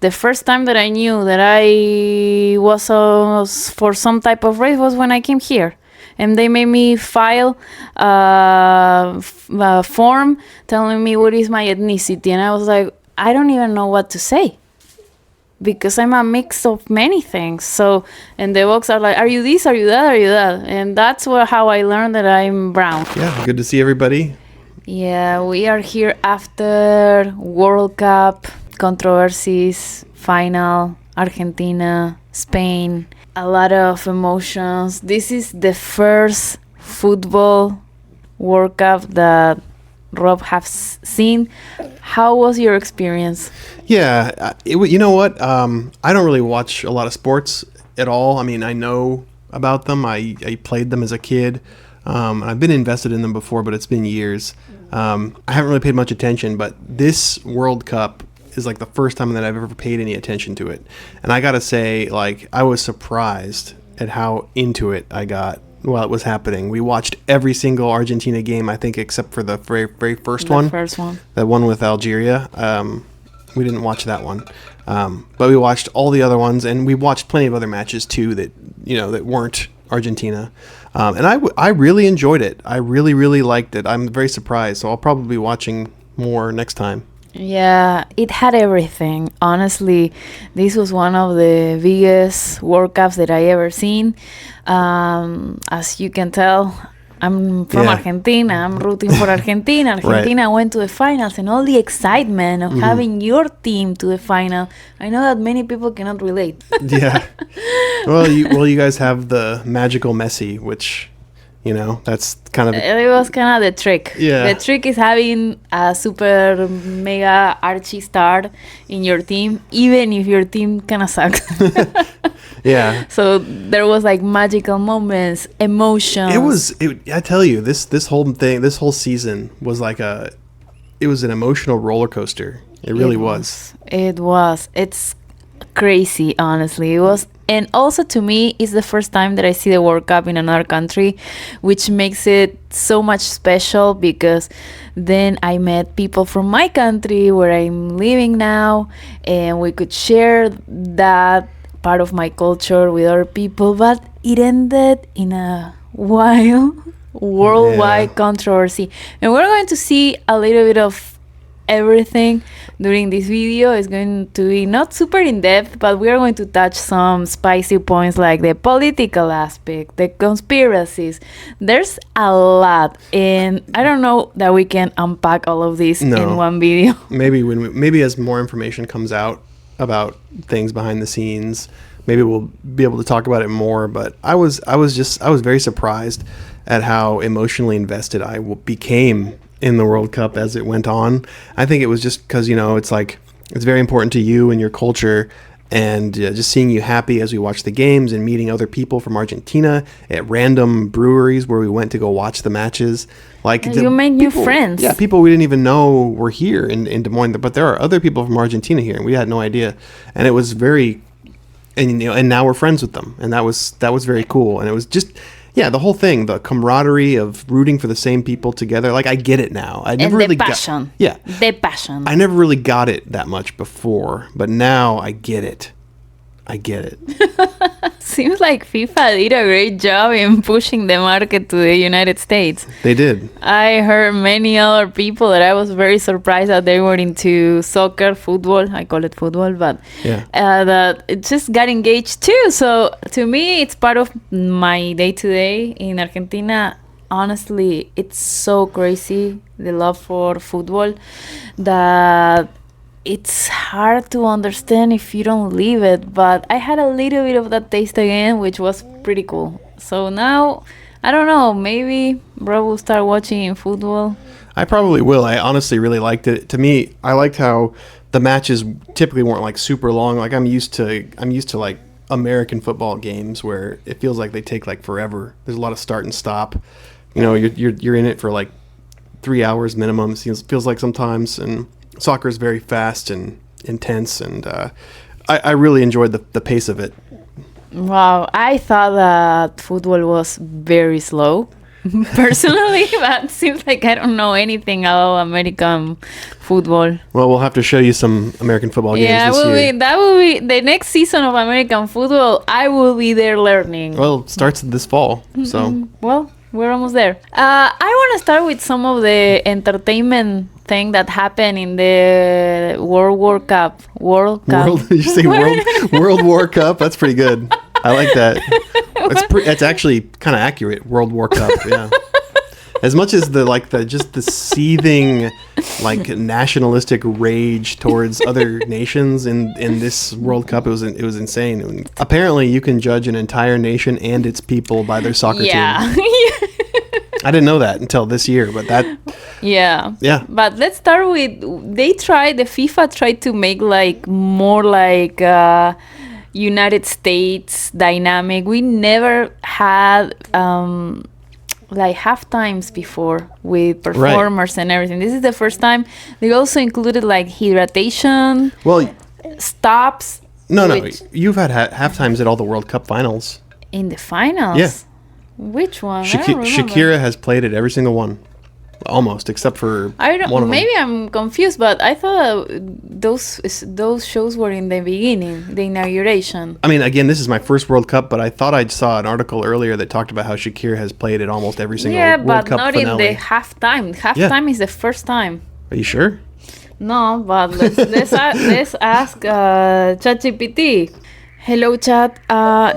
the first time that I knew that I was for some type of race was when I came here. And they made me file a form telling me what is my ethnicity. And I was like, I don't even know what to say, because I'm a mix of many things. So, and the box are like, are you this, are you that, are you that? And that's how I learned that I'm brown. Yeah, good to see everybody. Yeah, we are here after World Cup, controversies, final, Argentina, Spain, a lot of emotions. This is the first football World Cup that Rob has seen. How was your experience? Yeah, you know what? I don't really watch a lot of sports at all. I mean, I know about them. I played them as a kid. I've been invested in them before, but it's been years. I haven't really paid much attention, but this World Cup is like the first time that I've ever paid any attention to it. And I gotta say, like, I was surprised at how into it I got while it was happening. We watched every single Argentina game, I think, except for the very, very first one. The first one. That one with Algeria. We didn't watch that one. But we watched all the other ones, and we watched plenty of other matches too that, that weren't Argentina. And I really enjoyed it. I really, really liked it. I'm very surprised, so I'll probably be watching more next time. Yeah, it had everything. Honestly, this was one of the biggest World Cups that I ever seen. As you can tell, I'm from Argentina. I'm rooting for Argentina. Argentina went to the finals, and all the excitement of having your team to the final. I know that many people cannot relate. Yeah. Well, you guys have the magical Messi, which, that's kind of... It was kind of the trick. Yeah. The trick is having a super mega archie star in your team, even if your team kind of sucks. Yeah. So there was like magical moments, emotions. I tell you, this whole thing, this whole season was like it was an emotional roller coaster. It really was. It was. It's crazy, honestly. It was. And also, to me, it's the first time that I see the World Cup in another country, which makes it so much special, because then I met people from my country where I'm living now, and we could share that part of my culture with other people. But it ended in a wild worldwide controversy, and we're going to see a little bit of everything during this video. Is going to be not super in depth, but we are going to touch some spicy points like the political aspect, the conspiracies. There's a lot, and I don't know that we can unpack all of this in one video. Maybe as more information comes out about things behind the scenes, maybe we'll be able to talk about it more. But I was very surprised at how emotionally invested I became in the World Cup as it went on. I think it was just because, it's like, it's very important to you and your culture, and just seeing you happy as we watched the games and meeting other people from Argentina at random breweries where we went to go watch the matches. Like, you made new friends. Yeah, people we didn't even know were here in Des Moines, but there are other people from Argentina here, and we had no idea. And it was very, and now we're friends with them, and that was very cool. And it was just, yeah, the whole thing, the camaraderie of rooting for the same people together. Like, I get it now. I never really passion. The passion. I never really got it that much before, but now I get it. Seems like FIFA did a great job in pushing the market to the United States. They did. I heard many other people that I was very surprised that they were into soccer, football. I call it football, but that it just got engaged too. So to me, it's part of my day-to-day in Argentina. Honestly, it's so crazy, the love for football, that it's hard to understand if you don't live it. But I had a little bit of that taste again, which was pretty cool. So now, I don't know, maybe bro will start watching football. I probably will. I honestly really liked it. To me, I liked how the matches typically weren't like super long. Like, I'm used to like American football games where it feels like they take like forever. There's a lot of start and stop. You're in it for like 3 hours minimum. Feels like sometimes. And soccer is very fast and intense, and I really enjoyed the pace of it. Wow, I thought that football was very slow. personally, but it seems like I don't know anything about American football. Well, we'll have to show you some American football games Yeah, this year. that will be the next season of American football. I will be there learning. Well, it starts this fall, so Well, we're almost there. I want to start with some of the entertainment thing that happened in the World Cup. you say World War Cup. That's pretty good. I like that. It's actually kind of accurate. World War Cup. Yeah. As much as the seething nationalistic rage towards other nations in this World Cup, it was insane. Apparently, you can judge an entire nation and its people by their soccer team. I didn't know that until this year, but that. Yeah. But let's start with the FIFA tried to make more United States dynamic. We never had half times before with performers and everything. This is the first time. They also included hydration. Well, stops. No. You've had half times at all the World Cup finals. In the finals. Yeah. Which one? I don't remember. Shakira has played at every single one. Almost, except for one of maybe them. I'm confused, but I thought those shows were in the beginning, the inauguration. I mean, again, this is my first World Cup, but I thought I saw an artitle earlier that talked about how Shakira has played at almost every single World Cup finale. Yeah, but not in the halftime. Halftime is the first time. Are you sure? No, but let's ask ChatGPT. Hello, Chat.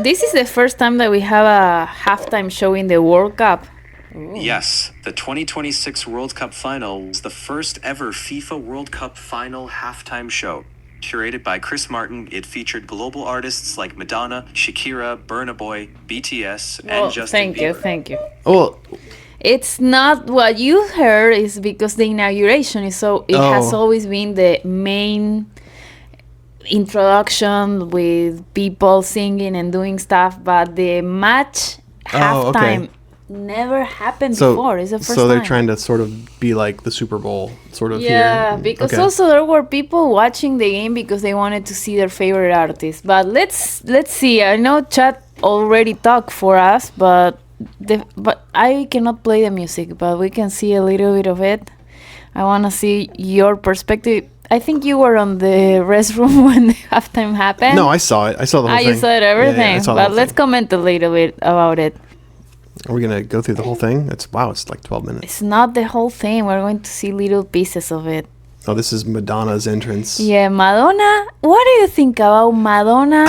This is the first time that we have a halftime show in the World Cup. Ooh. Yes, the 2026 World Cup final was the first ever FIFA World Cup final halftime show. Curated by Chris Martin, it featured global artists like Madonna, Shakira, Burna Boy, BTS, and Justin Bieber. Thank you. Well, it's not what you heard is because the inauguration is has always been the main introduction with people singing and doing stuff, but the match halftime never happened before. It's the first time. So they're trying to sort of be like the Super Bowl sort of here. Yeah, because also there were people watching the game because they wanted to see their favorite artist. But let's see. I know Chat already talked for us, but I cannot play the music, but we can see a little bit of it. I want to see your perspective. I think you were on the restroom when the halftime happened. No, I saw it. I saw the whole thing. You saw it, everything. Yeah, I saw but let's comment a little bit about it. Are we going to go through the whole thing? It's 12 minutes. It's not the whole thing. We're going to see little pieces of it. Oh, this is Madonna's entrance. Yeah, Madonna. What do you think about Madonna?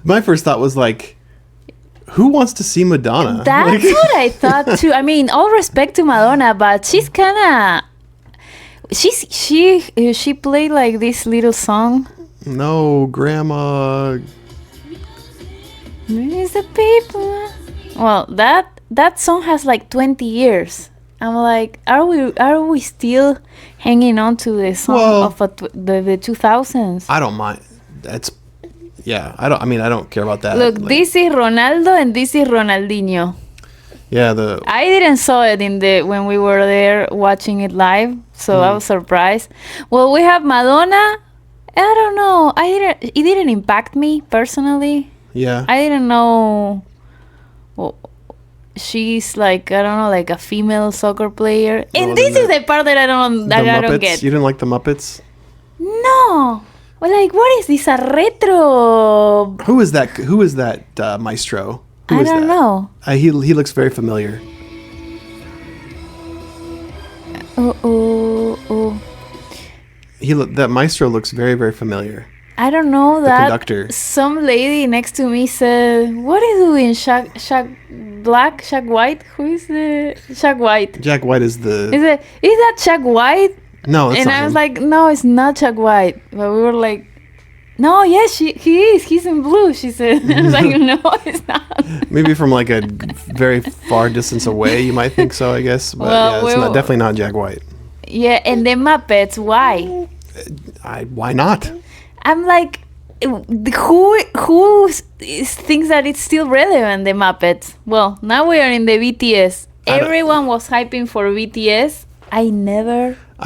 My first thought was who wants to see Madonna? That's what I thought too. I mean, all respect to Madonna, but she's kind of... She played this little song. No, Grandma. It's the people... Well, that song has 20 years. I'm like, are we still hanging on to the song of the 2000s? I don't mind. I don't care about that. Look, this is Ronaldo and this is Ronaldinho. Yeah, I didn't saw it when we were there watching it live, so I was surprised. Well, we have Madonna. I don't know. It didn't impact me personally. Yeah. I didn't know. Well, she's I don't know, a female soccer player. And this is the part that I don't get. You didn't like the Muppets? No. Well, what is this? A retro? Who is that maestro? I don't know. He looks very familiar. That maestro looks very, very familiar. I don't know that. Conductor. Some lady next to me said, "What are you doing, Shaq White? Who is the Shaq White?" Jack White is the. Is that Shaq White? No, it's not. And I was like, "No, it's not Shaq White." But we were like, "No, yes, he is. He's in blue." She said. I was like, "No, it's not." Maybe from a very far distance away, you might think so. I guess, but it's definitely not Jack White. Yeah, and the Muppets. Why? Why not? I'm like, who thinks that it's still relevant, the Muppets? Well, now we are in the BTS. Everyone was hyping for BTS. I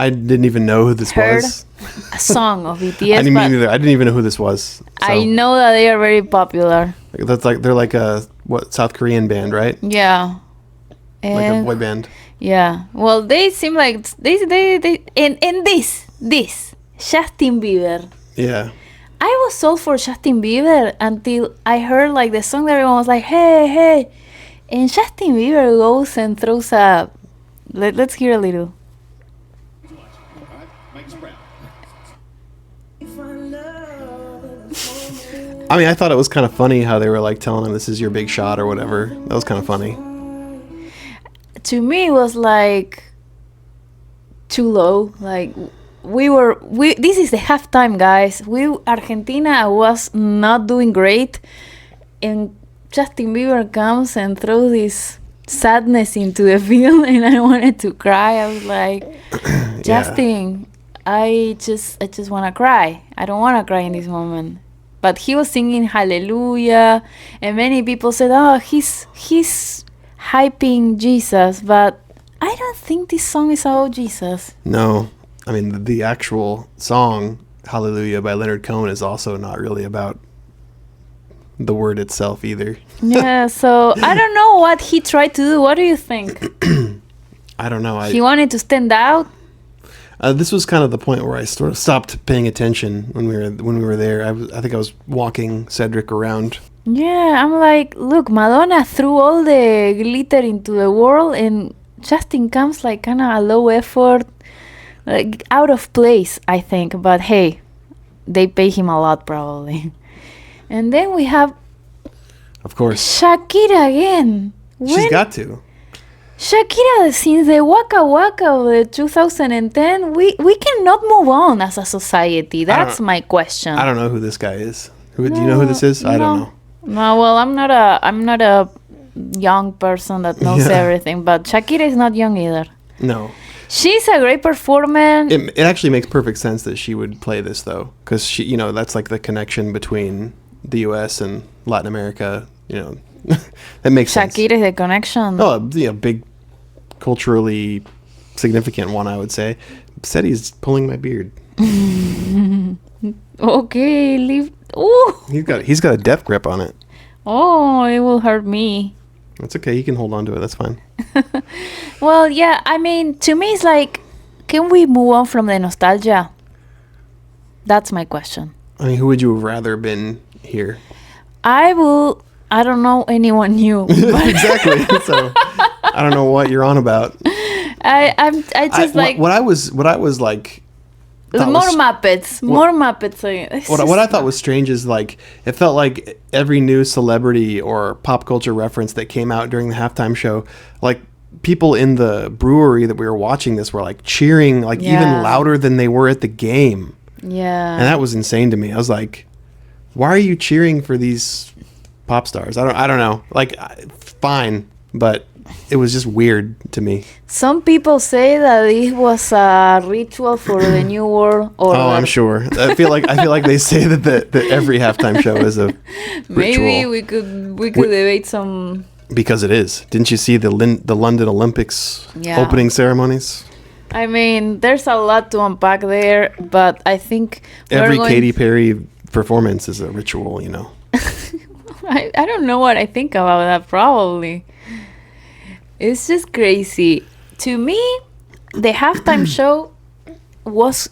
didn't even know who this was. A song of BTS. I didn't either. I didn't even know who this was. So. I know that they are very popular. They're like a South Korean band, right? Yeah. like a And boy band. yeah, well, they seem like they and this Justin Bieber. Yeah. I was sold for Justin Bieber until I heard like the song that everyone was like, hey, hey. And Justin Bieber goes and throws a. Let's hear a little. I mean, I thought it was kind of funny how they were like telling him this is your big shot or whatever. That was kind of funny. To me, it was like too low. Like this is the halftime, guys. Argentina was not doing great, and Justin Bieber comes and throws this sadness into the field, and I wanted to cry. I was like, Justin, I just want to cry. I don't want to cry in this moment. But he was singing Hallelujah, and many people said, oh, he's hyping Jesus, but I don't think this song is about Jesus. No. I mean, the actual song, Hallelujah by Leonard Cohen, is also not really about the word itself either. Yeah, so I don't know what he tried to do. What do you think? I don't know. He wanted to stand out? This was kind of the point where I sort of stopped paying attention when we were there. I think I was walking Cedric around. Yeah, I'm like, look, Madonna threw all the glitter into the world, and Justin comes like kind of a low effort, like out of place, I think. But hey, they pay him a lot probably. And then we have, of course, Shakira again. She's got to. Shakira, since the Waka Waka of the 2010, we cannot move on as a society. That's my question. I don't know who this guy is. Do you know who this is? I don't know. No, well, I'm not a young person that knows everything, but Shakira is not young either. No. She's a great performer. It actually makes perfect sense that she would play this though, because she, that's like the connection between the U.S. and Latin America. That makes sense. Shakira is the connection. Oh, big, culturally significant one, I would say. Said he's pulling my beard. Okay, leave. Oh. He's got a death grip on it. Oh, it will hurt me. That's okay. He can hold on to it. That's fine. Well, yeah. I mean, to me, it's like, can we move on from the nostalgia? That's my question. I mean, who would you have rather been here? I don't know anyone new. Exactly. So I don't know what you're on about. I just like what I was like. More Muppets. What I thought was strange is like it felt like every new celebrity or pop culture reference that came out during the halftime show, like people in the brewery that we were watching this were like cheering like even louder than they were at the game. Yeah. And that was insane to me. I was like, why are you cheering for these pop stars? I don't know. Like, fine, but it was just weird to me. Some people say that it was a ritual for the new world. Or I'm sure. I feel like they say that every halftime show is a maybe ritual. we could debate some. Because it is. Didn't you see the London Olympics opening ceremonies? I mean, there's a lot to unpack there, but I think every Katy Perry performance is a ritual, I don't know what I think about that, probably. It's just crazy. To me, the halftime show was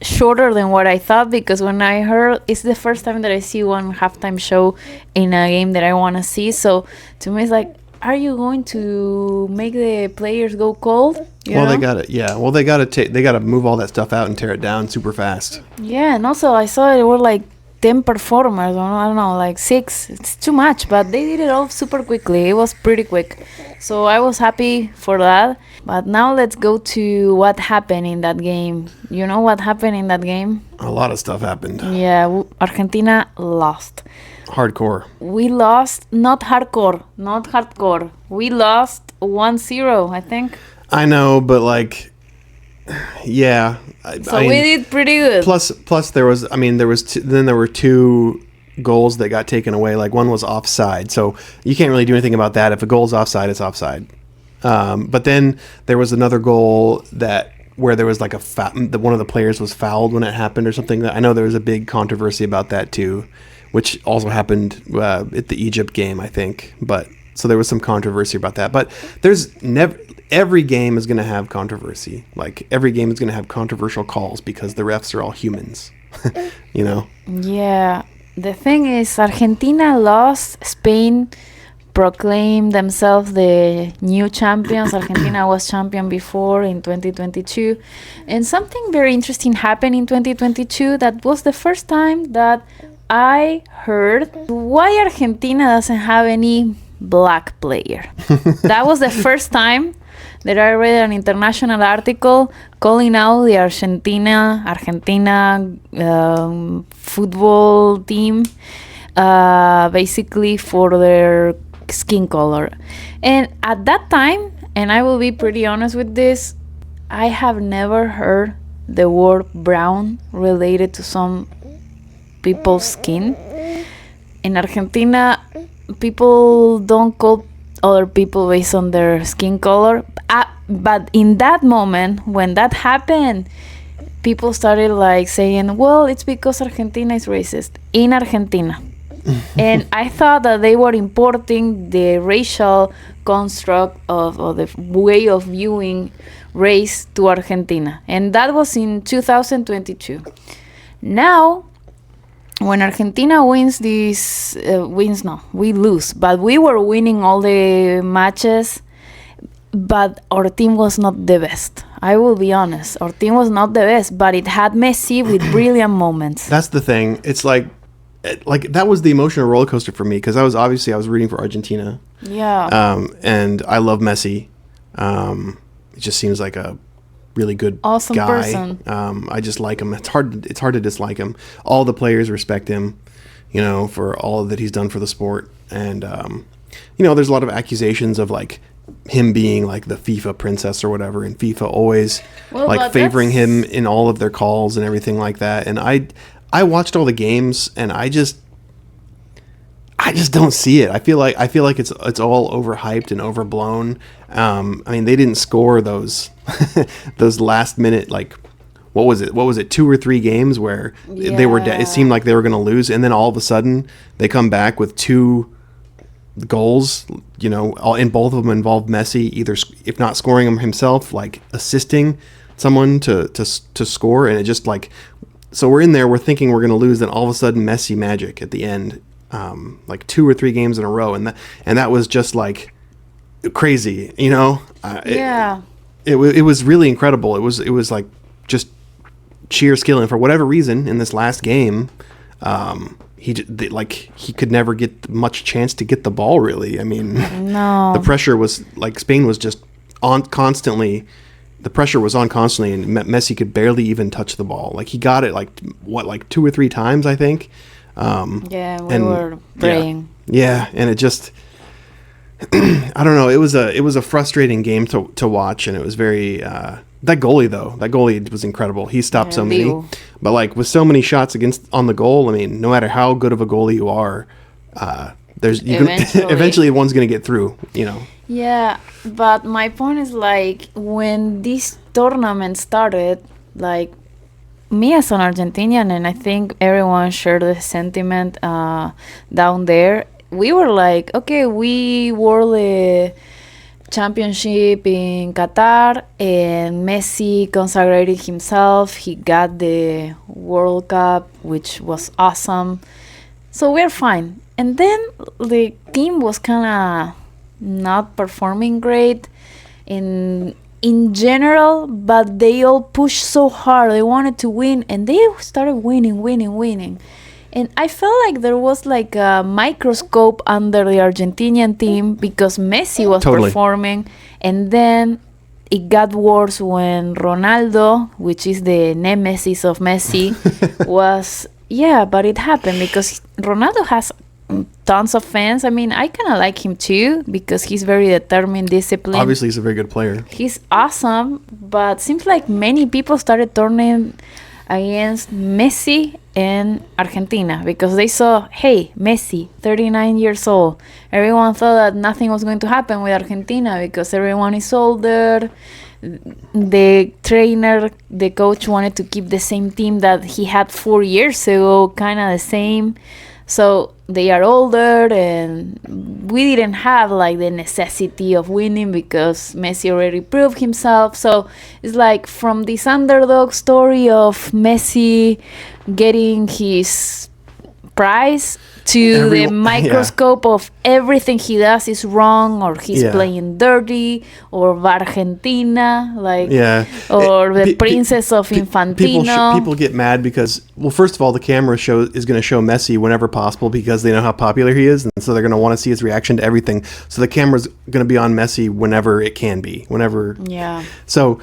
shorter than what I thought, because when I heard, it's the first time that I see one halftime show in a game that I want to see. So to me, it's like, are you going to make the players go cold? They got it. Yeah. Well, they got to move all that stuff out and tear it down super fast. Yeah, and also I saw it were like 10 performers, or I don't know, like 6. It's too much, but they did it all super quickly. It was pretty quick. So I was happy for that. But now let's go to what happened in that game. You know what happened in that game? A lot of stuff happened. Yeah, Argentina lost. Hardcore. We lost, not hardcore. We lost 1-0, I think. I know, but like, yeah. So we did pretty good. Plus there were two goals that got taken away. Like one was offside, so you can't really do anything about that. If a goal's offside, it's offside. But then there was another goal where there was like one of the players was fouled when it happened or something. I know there was a big controversy about that too, which also happened at the Egypt game, I think. But So there was some controversy about that. But there's never every game is going to have controversy. Like every game is going to have controversial calls because the refs are all humans. You know. Yeah. The thing is, Argentina lost. Spain proclaimed themselves the new champions. Argentina was champion before in 2022. And something very interesting happened in 2022. That was the first time that I heard why Argentina doesn't have any black player. That was the first time that I read an international article calling out the Argentina football team basically for their skin color. And at that time, and I will be pretty honest with this, I have never heard the word brown related to some people's skin. In Argentina, people don't call other people based on their skin color. But in that moment, when that happened, people started like saying, well, it's because Argentina is racist in Argentina. And I thought that they were importing the racial construct of or the way of viewing race to Argentina. And that was in 2022. Now, when Argentina wins this, we lose. But we were winning all the matches, but our team was not the best. I will be honest. Our team was not the best, but it had Messi with brilliant moments. That's the thing. It's like that was the emotional roller coaster for me because I was rooting for Argentina. Yeah. And I love Messi. It just seems like a really good awesome guy. Person. I just like him. It's hard to dislike him. All the players respect him, for all that he's done for the sport. And there's a lot of accusations of like him being like the FIFA princess or whatever, and FIFA always favoring him in all of their calls and everything like that. And I watched all the games and I just don't see it. I feel like it's all overhyped and overblown. They didn't score those those last minute, like what was it 2 or 3 games where they were it seemed like they were going to lose, and then all of a sudden they come back with 2 goals, and both of them involved Messi, either if not scoring them himself, like assisting someone to score. And it just like, so we're in there, we're thinking we're going to lose, then all of a sudden Messi magic at the end, like 2 or 3 games in a row, and that was just like crazy, It was really incredible. It was like just sheer skill, and for whatever reason in this last game, he could never get much chance to get the ball, really. No. The pressure was like Spain was just on constantly. The pressure was on constantly, and Messi could barely even touch the ball. Like he got it like 2 or 3 times, I think. We were praying. Yeah, and it just I don't know. It was a frustrating game to watch, and it was very that goalie was incredible. He stopped so many, but like with so many shots on the goal, no matter how good of a goalie you are, eventually one's gonna get through. Yeah, but my point is like when this tournament started, like me as an Argentinian, and I think everyone shared the sentiment down there. We were like, okay, we won the championship in Qatar, and Messi consecrated himself. He got the World Cup, which was awesome. So we're fine. And then the team was kind of not performing great in general, but they all pushed so hard. They wanted to win, and they started winning. And I felt like there was like a microscope under the Argentinian team because Messi was performing. And then it got worse when Ronaldo, which is the nemesis of Messi, was... Yeah, but it happened because Ronaldo has tons of fans. I kind of like him too because he's very determined, disciplined. Obviously, he's a very good player. He's awesome, but seems like many people started turning against Messi and Argentina because they saw, hey, Messi, 39 years old. Everyone thought that nothing was going to happen with Argentina because everyone is older. the trainer, the coach wanted to keep the same team that he had 4 years ago, kind of the same. So they are older, and we didn't have like the necessity of winning because Messi already proved himself. So it's like from this underdog story of Messi getting his prize to the microscope of everything he does is wrong, or he's playing dirty, or Argentina, like, or the princess of Infantino. People get mad because, well, first of all, the camera is going to show Messi whenever possible because they know how popular he is, and so they're going to want to see his reaction to everything. So the camera's going to be on Messi whenever it can be, whenever. Yeah. So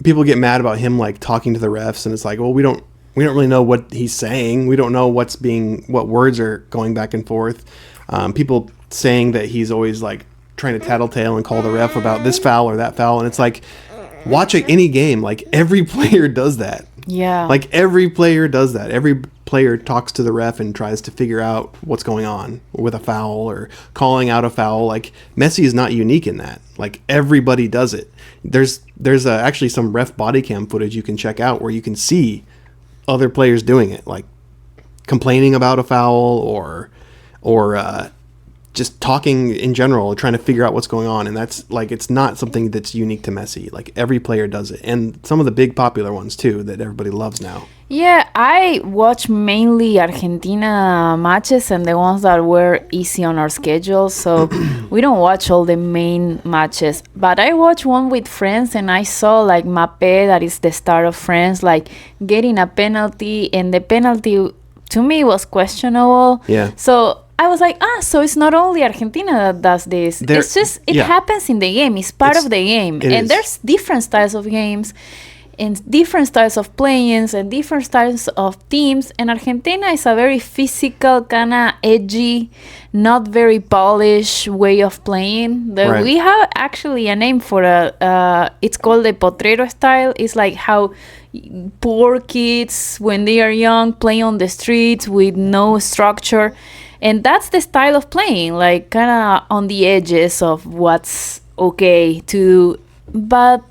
people get mad about him like talking to the refs, and it's like, well, we don't really know what he's saying. We don't know what words are going back and forth. People saying that he's always like trying to tattletale and call the ref about this foul or that foul. And it's like, watching any game, like every player does that. Yeah. Like every player does that. Every player talks to the ref and tries to figure out what's going on with a foul or calling out a foul. Like Messi is not unique in that. Like everybody does it. There's actually some ref body cam footage you can check out where you can see other players doing it, like complaining about a foul or just talking in general, trying to figure out what's going on. And that's like, it's not something that's unique to Messi. Like every player does it, and some of the big popular ones too that everybody loves now. Yeah, I watch mainly Argentina matches and the ones that were easy on our schedule. So we don't watch all the main matches. But I watched one with friends, and I saw like Mbappé, that is the star of France, like getting a penalty, and the penalty to me was questionable. Yeah. So I was like, so it's not only Argentina that does this. It's just, it happens in the game. It's part of the game. And there's different styles of games, and different styles of playing, and different styles of teams. And Argentina is a very physical, kind of edgy, not very polished way of playing. We have actually a name for it's called the potrero style. It's like how poor kids, when they are young, play on the streets with no structure. And that's the style of playing, like kind of on the edges of what's okay to do. But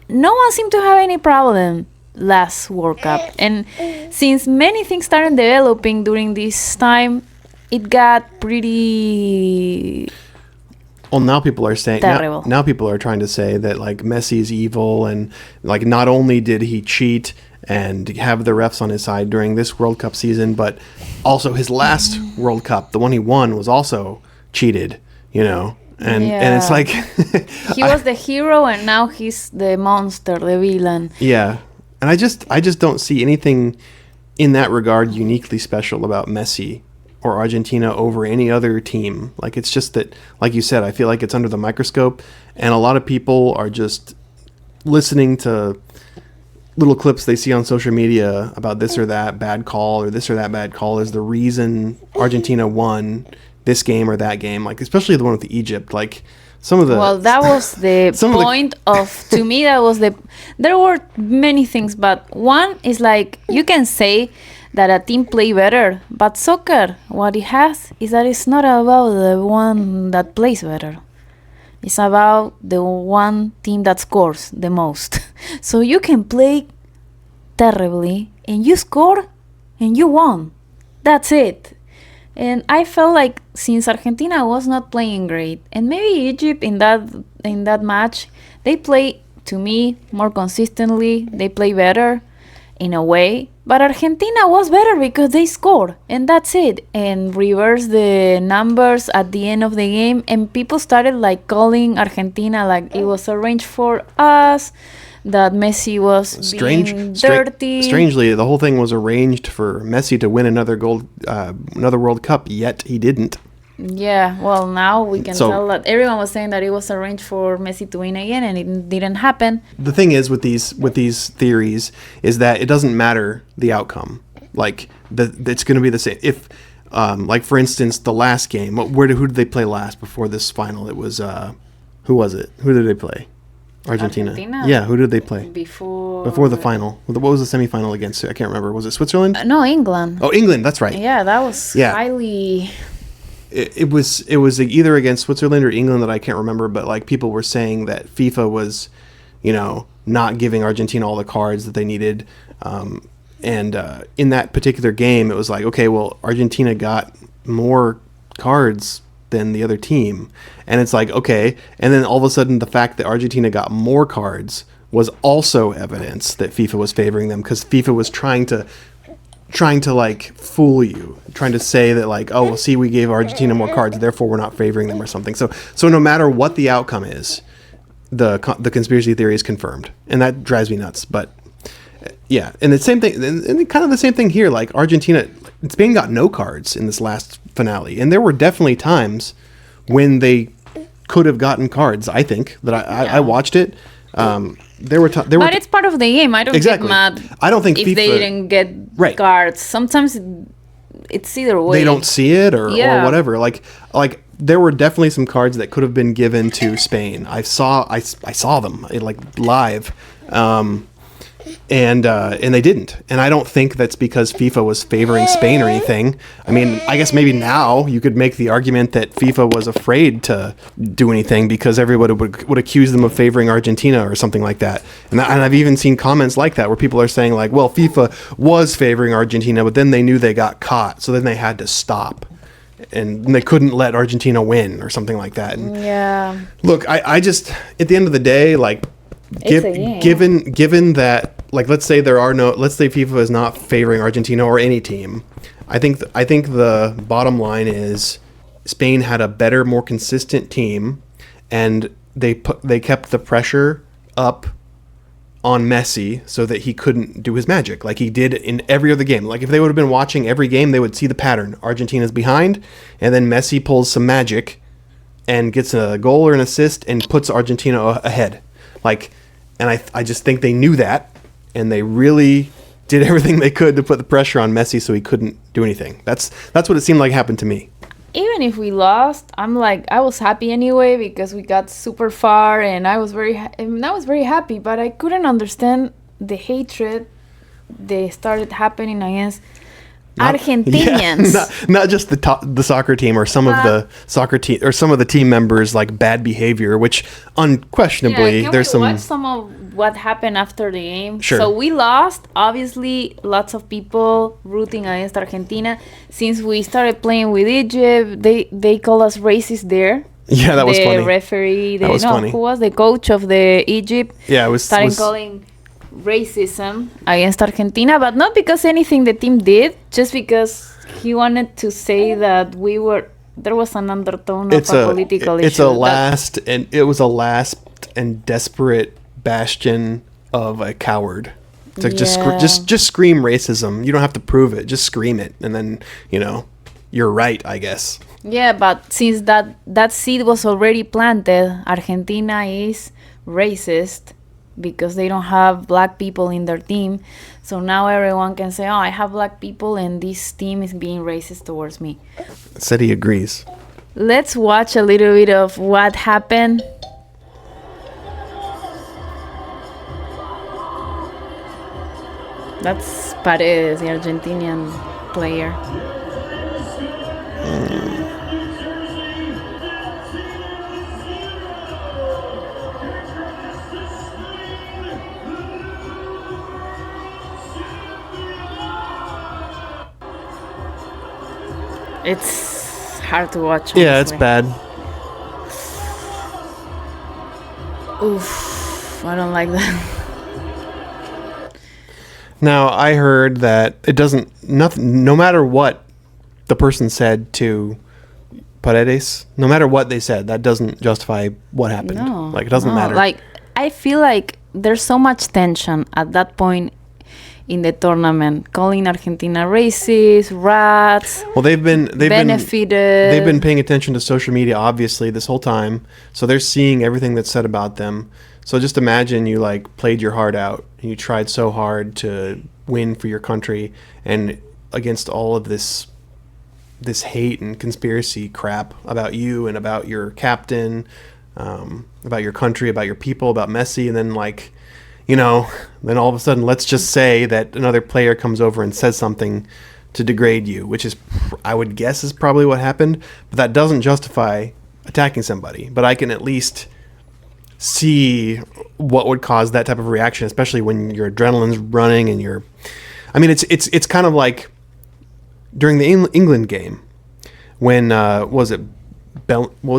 no one seemed to have any problem last World Cup. And since many things started developing during this time, it got pretty... Well, now people are saying now people are trying to say that like Messi is evil, and like not only did he cheat and have the refs on his side during this World Cup season, but also his last World Cup, the one he won, was also cheated, you know. And it's like he was the hero, and now he's the monster, the villain. Yeah. And I just don't see anything in that regard uniquely special about Messi or Argentina over any other team. Like, it's just that, like you said, I feel like it's under the microscope, and a lot of people are just listening to little clips they see on social media about this or that bad call, or this or that bad call is the reason Argentina won this game or that game. Like, especially the one with Egypt. Like, some of the... Well, that was the point of... To me, that was the... There were many things, but one is like, you can say that a team play better, but soccer, what it has is that it's not about the one that plays better. It's about the one team that scores the most. So you can play terribly, and you score, and you won. That's it. And I felt like since Argentina was not playing great, and maybe Egypt in that match, they play, to me, more consistently. They play better in a way. But Argentina was better because they scored, and that's it. And reverse the numbers at the end of the game, and people started like calling Argentina like it was arranged for us, that Messi was being dirty. Strangely, the whole thing was arranged for Messi to win another World Cup, yet he didn't. Yeah, well, now we can tell that everyone was saying that it was arranged for Messi to win again, and it didn't happen. The thing is with these theories is that it doesn't matter the outcome. Like, it's going to be the same. If, like for instance, the last game, who did they play last before this final? It was who was it? Who did they play? Argentina. Yeah, who did they play before the final? What was the semifinal against? I can't remember. Was it Switzerland? No, England. Oh, England. That's right. Yeah, that was highly. It was either against Switzerland or England that I can't remember, but like people were saying that FIFA was not giving Argentina all the cards that they needed. And in that particular game, it was like, okay, well, Argentina got more cards than the other team. And it's like, okay. And then all of a sudden, the fact that Argentina got more cards was also evidence that FIFA was favoring them, because FIFA was trying to like fool you, trying to say that like, oh, well, see, we gave Argentina more cards, therefore we're not favoring them or something. So no matter what the outcome is, the conspiracy theory is confirmed, and that drives me nuts. But yeah, and the same thing, and kind of the same thing here. Like Spain got no cards in this last finale, and there were definitely times when they could have gotten cards. I think that I watched it. But it's part of the game. I don't get mad. I don't think if FIFA, they didn't get cards. Sometimes it's either way. They don't see it or whatever. Like there were definitely some cards that could have been given to Spain. I saw them like live. And they didn't. And I don't think that's because FIFA was favoring Spain or anything. I mean, I guess maybe now you could make the argument that FIFA was afraid to do anything because everybody would accuse them of favoring Argentina or something like that. And I've even seen comments like that where people are saying like, well, FIFA was favoring Argentina, but then they knew they got caught, so then they had to stop. And they couldn't let Argentina win or something like that. And look, I just, at the end of the day, like, given that, like, let's say FIFA is not favoring Argentina or any team, I think the bottom line is Spain had a better, more consistent team, and they kept the pressure up on Messi so that he couldn't do his magic like he did in every other game. Like if they would have been watching every game, they would see the pattern. Argentina's behind, and then Messi pulls some magic and gets a goal or an assist and puts Argentina ahead. Like, and I just think they knew that, and they really did everything they could to put the pressure on Messi so he couldn't do anything. That's what it seemed like happened to me. Even if we lost, I was happy anyway because we got super far, and I was very happy. But I couldn't understand the hatred they started happening against Argentinians. Not just the soccer team or some of the soccer team or some of the team members, like bad behavior, which unquestionably there's some. Watch some of what happened after the game. Sure. So we lost. Obviously, lots of people rooting against Argentina. Since we started playing with Egypt, they call us racist there. Yeah, that was funny. The referee, funny. Who was the coach of the Egypt? Yeah, it was calling racism against Argentina, but not because anything the team did, just because he wanted to say that there was an undertone of a political issue. It was a last and desperate bastion of a coward to just scream racism. You don't have to prove it, just scream it, and then you're right, I guess. Yeah, but since that seed was already planted, Argentina is racist because they don't have black people in their team. So now everyone can say, oh, I have black people and this team is being racist towards me. Said he agrees. Let's watch a little bit of what happened. That's Paredes, the Argentinian player. It's hard to watch. Honestly. Yeah, it's bad. Oof, I don't like that. Now, I heard that no matter what the person said to Paredes, no matter what they said, that doesn't justify what happened. No, like, it doesn't matter. Like, I feel like there's so much tension at that point in the tournament, calling Argentina racist, rats. Well, they've been benefited. They've been paying attention to social media, obviously, this whole time. So they're seeing everything that's said about them. So just imagine you like played your heart out and you tried so hard to win for your country, and against all of this hate and conspiracy crap about you and about your captain, about your country, about your people, about Messi, and then then all of a sudden, let's just say that another player comes over and says something to degrade you, which is, I would guess, is probably what happened. But that doesn't justify attacking somebody. But I can at least see what would cause that type of reaction, especially when your adrenaline's running and you're. I mean, it's kind of like during the England game when what was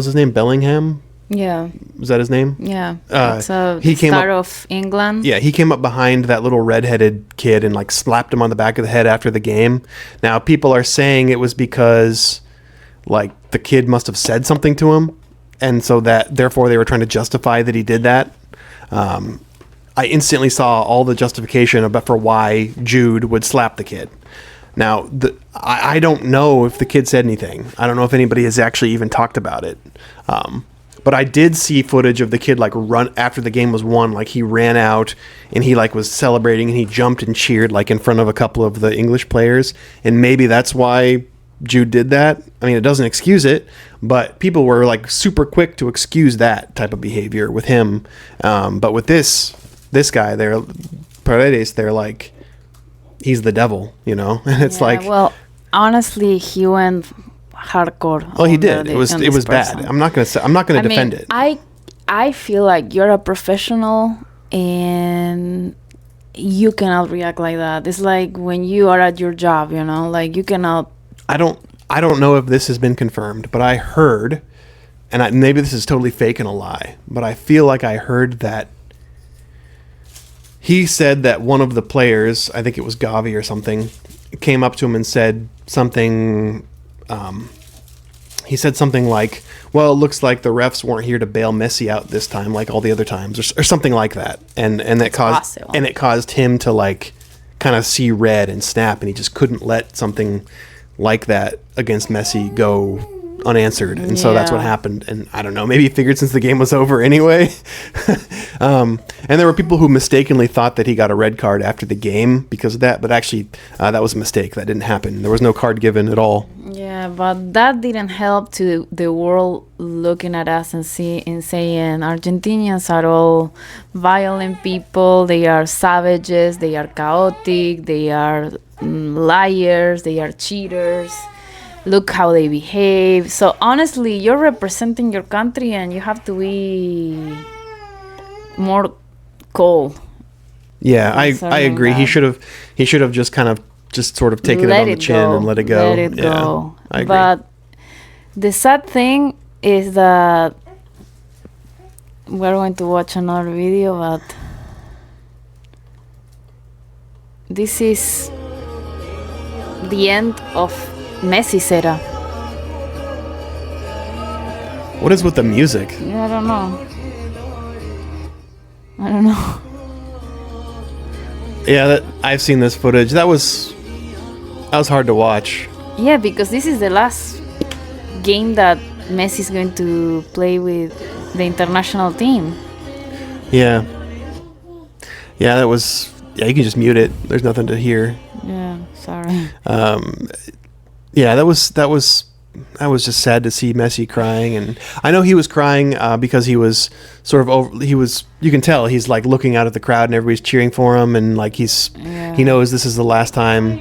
his name? Bellingham? Yeah. Was that his name? Yeah. It's he came star up, of England. Yeah, he came up behind that little redheaded kid and like slapped him on the back of the head after the game. Now people are saying it was because like the kid must have said something to him, and so that therefore they were trying to justify that he did that. I instantly saw all the justification about for why Jude would slap the kid. Now, I don't know if the kid said anything. I don't know if anybody has actually even talked about it. But I did see footage of the kid like run after the game was won. Like he ran out and he like was celebrating and he jumped and cheered like in front of a couple of the English players. And maybe that's why Jude did that. I mean, it doesn't excuse it, but people were like super quick to excuse that type of behavior with him. But with this guy, Paredes, they're like, he's the devil, you know? And it's like, well, honestly, he went hardcore. Oh, he did. It was bad. I'm not going to defend it. I feel like you're a professional and you cannot react like that. It's like when you are at your job, you know, like you cannot. I don't know if this has been confirmed, but I heard, and maybe this is totally fake and a lie, but I feel like I heard that he said that one of the players, I think it was Gavi or something, came up to him and said something. He said something like, well, it looks like the refs weren't here to bail Messi out this time like all the other times, or something like that. And that caused him to like kind of see red and snap, and he just couldn't let something like that against Messi go unanswered. And so that's what happened. And I don't know, maybe he figured since the game was over anyway. And there were people who mistakenly thought that he got a red card after the game because of that, but actually that was a mistake. That didn't happen. There was no card given at all. Yeah, but that didn't help to the world looking at us and saying Argentinians are all violent people, they are savages, they are chaotic, they are liars, they are cheaters. Look how they behave. So honestly, you're representing your country and you have to be more cold. Yeah, I agree. He should have just sort of taken it on the chin and let it go. Let it go. I agree. But the sad thing is that we're going to watch another video, but this is the end of Messi's era. What is with the music? I don't know. Yeah, I've seen this footage. That was hard to watch. Yeah, because this is the last game that Messi's going to play with the international team. Yeah, that was. Yeah, you can just mute it. There's nothing to hear. Yeah, sorry. Yeah, that was just sad to see Messi crying, and I know he was crying because he was sort of you can tell he's like looking out at the crowd and everybody's cheering for him, and like he knows this is the last time,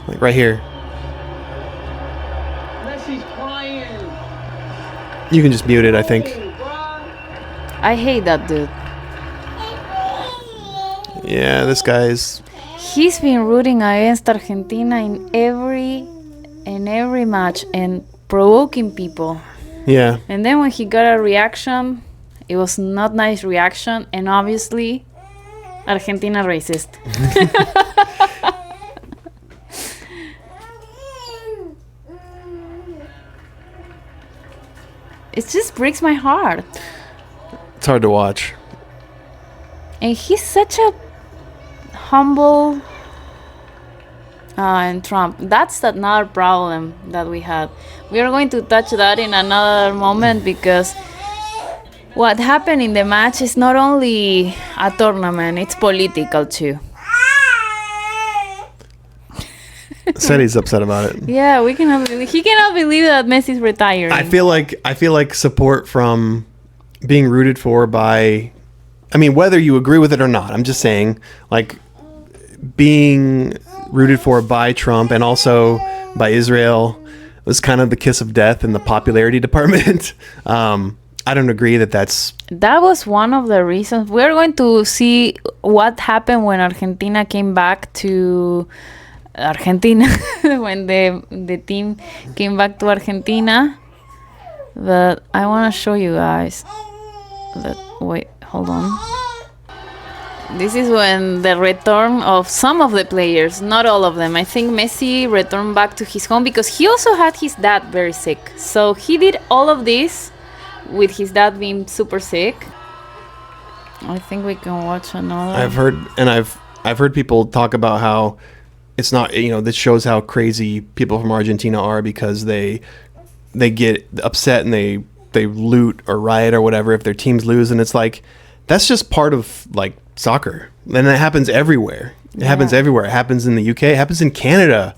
like right here. Messi's crying. You can just mute it, I think. I hate that dude. Yeah, this guy's. He's been rooting against Argentina in every match and provoking people. Yeah. And then when he got a reaction, it was not nice reaction, and obviously Argentina racist. It just breaks my heart. It's hard to watch. And he's such a humble and Trump. That's another problem that we had. We are going to touch that in another moment because what happened in the match is not only a tournament, it's political too. Said he's upset about it. Yeah, he cannot believe that Messi's retiring. I feel like support from being rooted for by, I mean, whether you agree with it or not, I'm just saying, like, being rooted for by Trump and also by Israel was kind of the kiss of death in the popularity department. I don't agree that that's that was one of the reasons. We're going to see what happened when Argentina came back to Argentina, when the team came back to Argentina. But I want to show you guys that. Wait, hold on. This is when the return of some of the players, not all of them. I think Messi returned back to his home because he also had his dad very sick. So he did all of this with his dad being super sick. I think we can watch another. I've heard people talk about how it's not, this shows how crazy people from Argentina are, because they get upset and they loot or riot or whatever if their teams lose, and it's like, that's just part of like soccer, and it happens everywhere. It happens everywhere. It happens in the UK. It happens in Canada,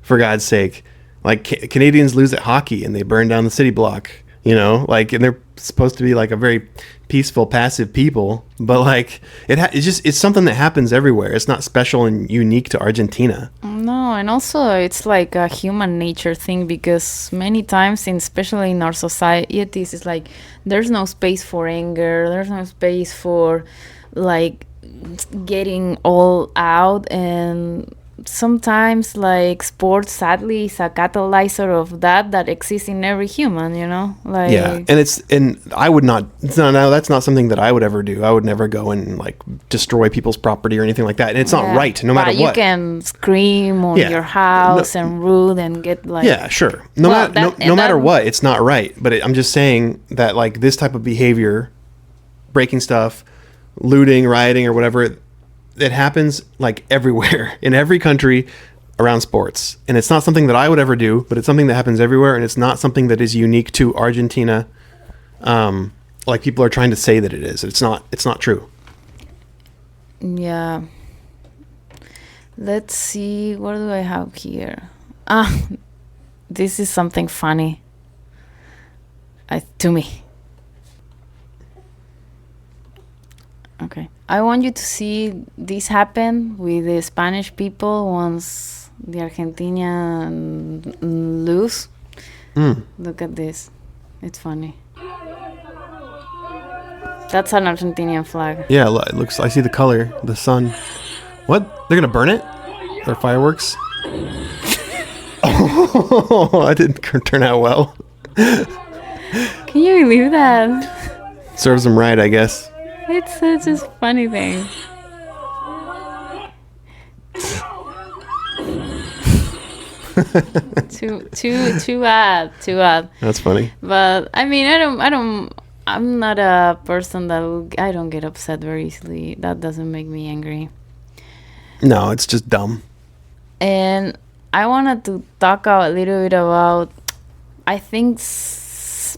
for God's sake. Like Canadians lose at hockey and they burn down the city block. And they're supposed to be like a very peaceful, passive people, but like it's something that happens everywhere. It's not special and unique to Argentina. No, and also it's like a human nature thing, because many times, especially in our societies, it's like there's no space for anger. There's no space for like getting all out, and sometimes like sports sadly is a catalyzer of that exists in every human, like and I would not, that's not something that I would ever do. I would never go and like destroy people's property or anything like that, and it's not right, no matter what. You can scream on your house and rude and get like sure, no matter what, it's not right. But I'm just saying that like this type of behavior, breaking stuff, looting, rioting, or whatever, it happens like everywhere in every country around sports, and it's not something that I would ever do, but it's something that happens everywhere, and it's not something that is unique to Argentina, like people are trying to say that it is. It's not true. Yeah, let's see, what do I have here? This is something funny to me. Okay, I want you to see this happen with the Spanish people once the Argentinians lose. Look at this. It's funny. That's an Argentinian flag. Yeah, it looks. I see the color, the sun. What? They're gonna burn it? They're fireworks? Oh, that didn't turn out well. Can you believe that? Serves them right, I guess. It's such a funny thing. Too bad. That's funny. But I mean, I'm not a person I don't get upset very easily. That doesn't make me angry. No, it's just dumb. And I wanted to talk a little bit about, I think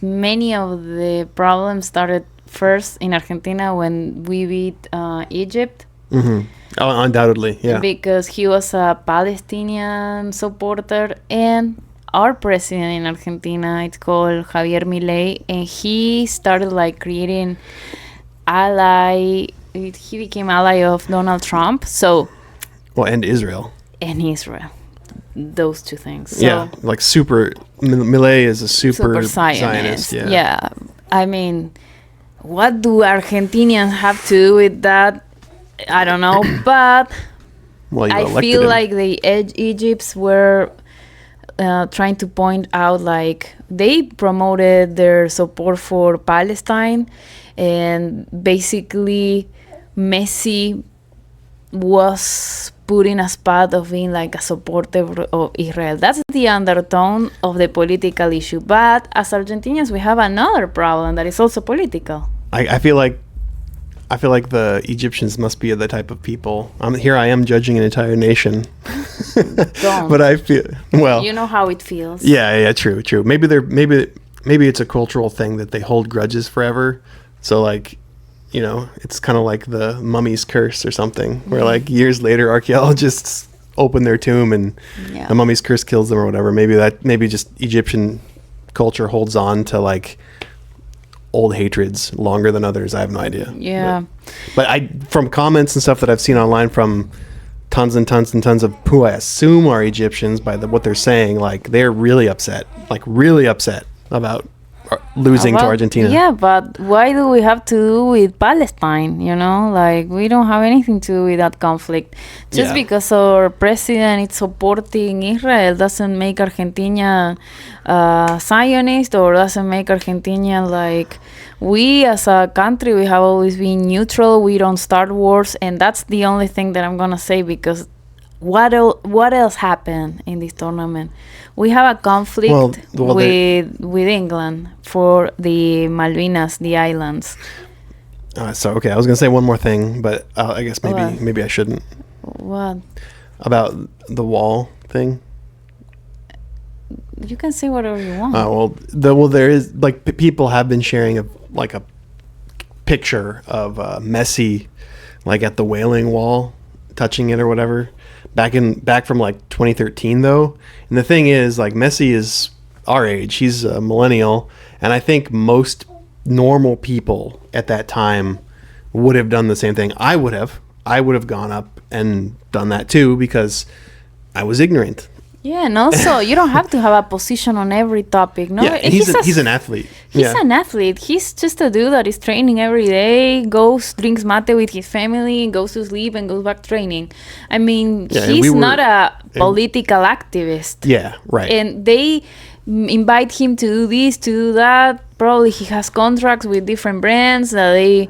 many of the problems started first in Argentina when we beat Egypt. Mm-hmm. Oh, undoubtedly, yeah. Because he was a Palestinian supporter, and our president in Argentina, it's called Javier Milei, and he started like creating he became ally of Donald Trump. So, and Israel. Those two things. So, yeah, like Milei is a super Zionist. Yeah. Yeah, I mean, what do Argentinians have to do with that? I don't know, but I feel like the Egypts were trying to point out, like, they promoted their support for Palestine, and basically Messi was put in a spot of being like a supporter of Israel. That's the undertone of the political issue. But as Argentinians, we have another problem that is also political. I feel like the Egyptians must be the type of people. Here I am judging an entire nation. Don't. But I feel, well, you know how it feels. Yeah, true. Maybe it's a cultural thing that they hold grudges forever. So like, it's kind of like the mummy's curse or something, where like years later archaeologists open their tomb and the mummy's curse kills them or whatever. Maybe just Egyptian culture holds on to like old hatreds longer than others. I have no idea. Yeah. But from comments and stuff that I've seen online from tons and tons and tons of who I assume are Egyptians by what they're saying, like they're really upset about losing to About- Argentina. Yeah, but why do we have to do with Palestine? You know, like we don't have anything to do with that conflict. Just Yeah. because our president is supporting Israel doesn't make Argentina Zionist, or doesn't make Argentina like. We as a country, we have always been neutral. We don't start wars, and that's the only thing that I'm gonna say, because what else happened in this tournament? We have a conflict Well, with England for the Malvinas, the islands. So okay, I was gonna say one more thing, but I guess What? maybe I shouldn't. What? About the wall thing. You can say whatever you want. There is like people have been sharing a picture of Messi, like at the Wailing Wall, touching it or whatever, back from like 2013 though. And the thing is, like, Messi is our age; he's a millennial, and I think most normal people at that time would have done the same thing. I would have gone up and done that too, because I was ignorant. Yeah, and also you don't have to have a position on every topic. No, Yeah, and he's an athlete. He's an athlete. He's just a dude that is training every day, goes, drinks mate with his family, goes to sleep, and goes back training. I mean, Yeah, and he's not a political activist. Yeah, right. And they invite him to do this, to do that. Probably he has contracts with different brands that they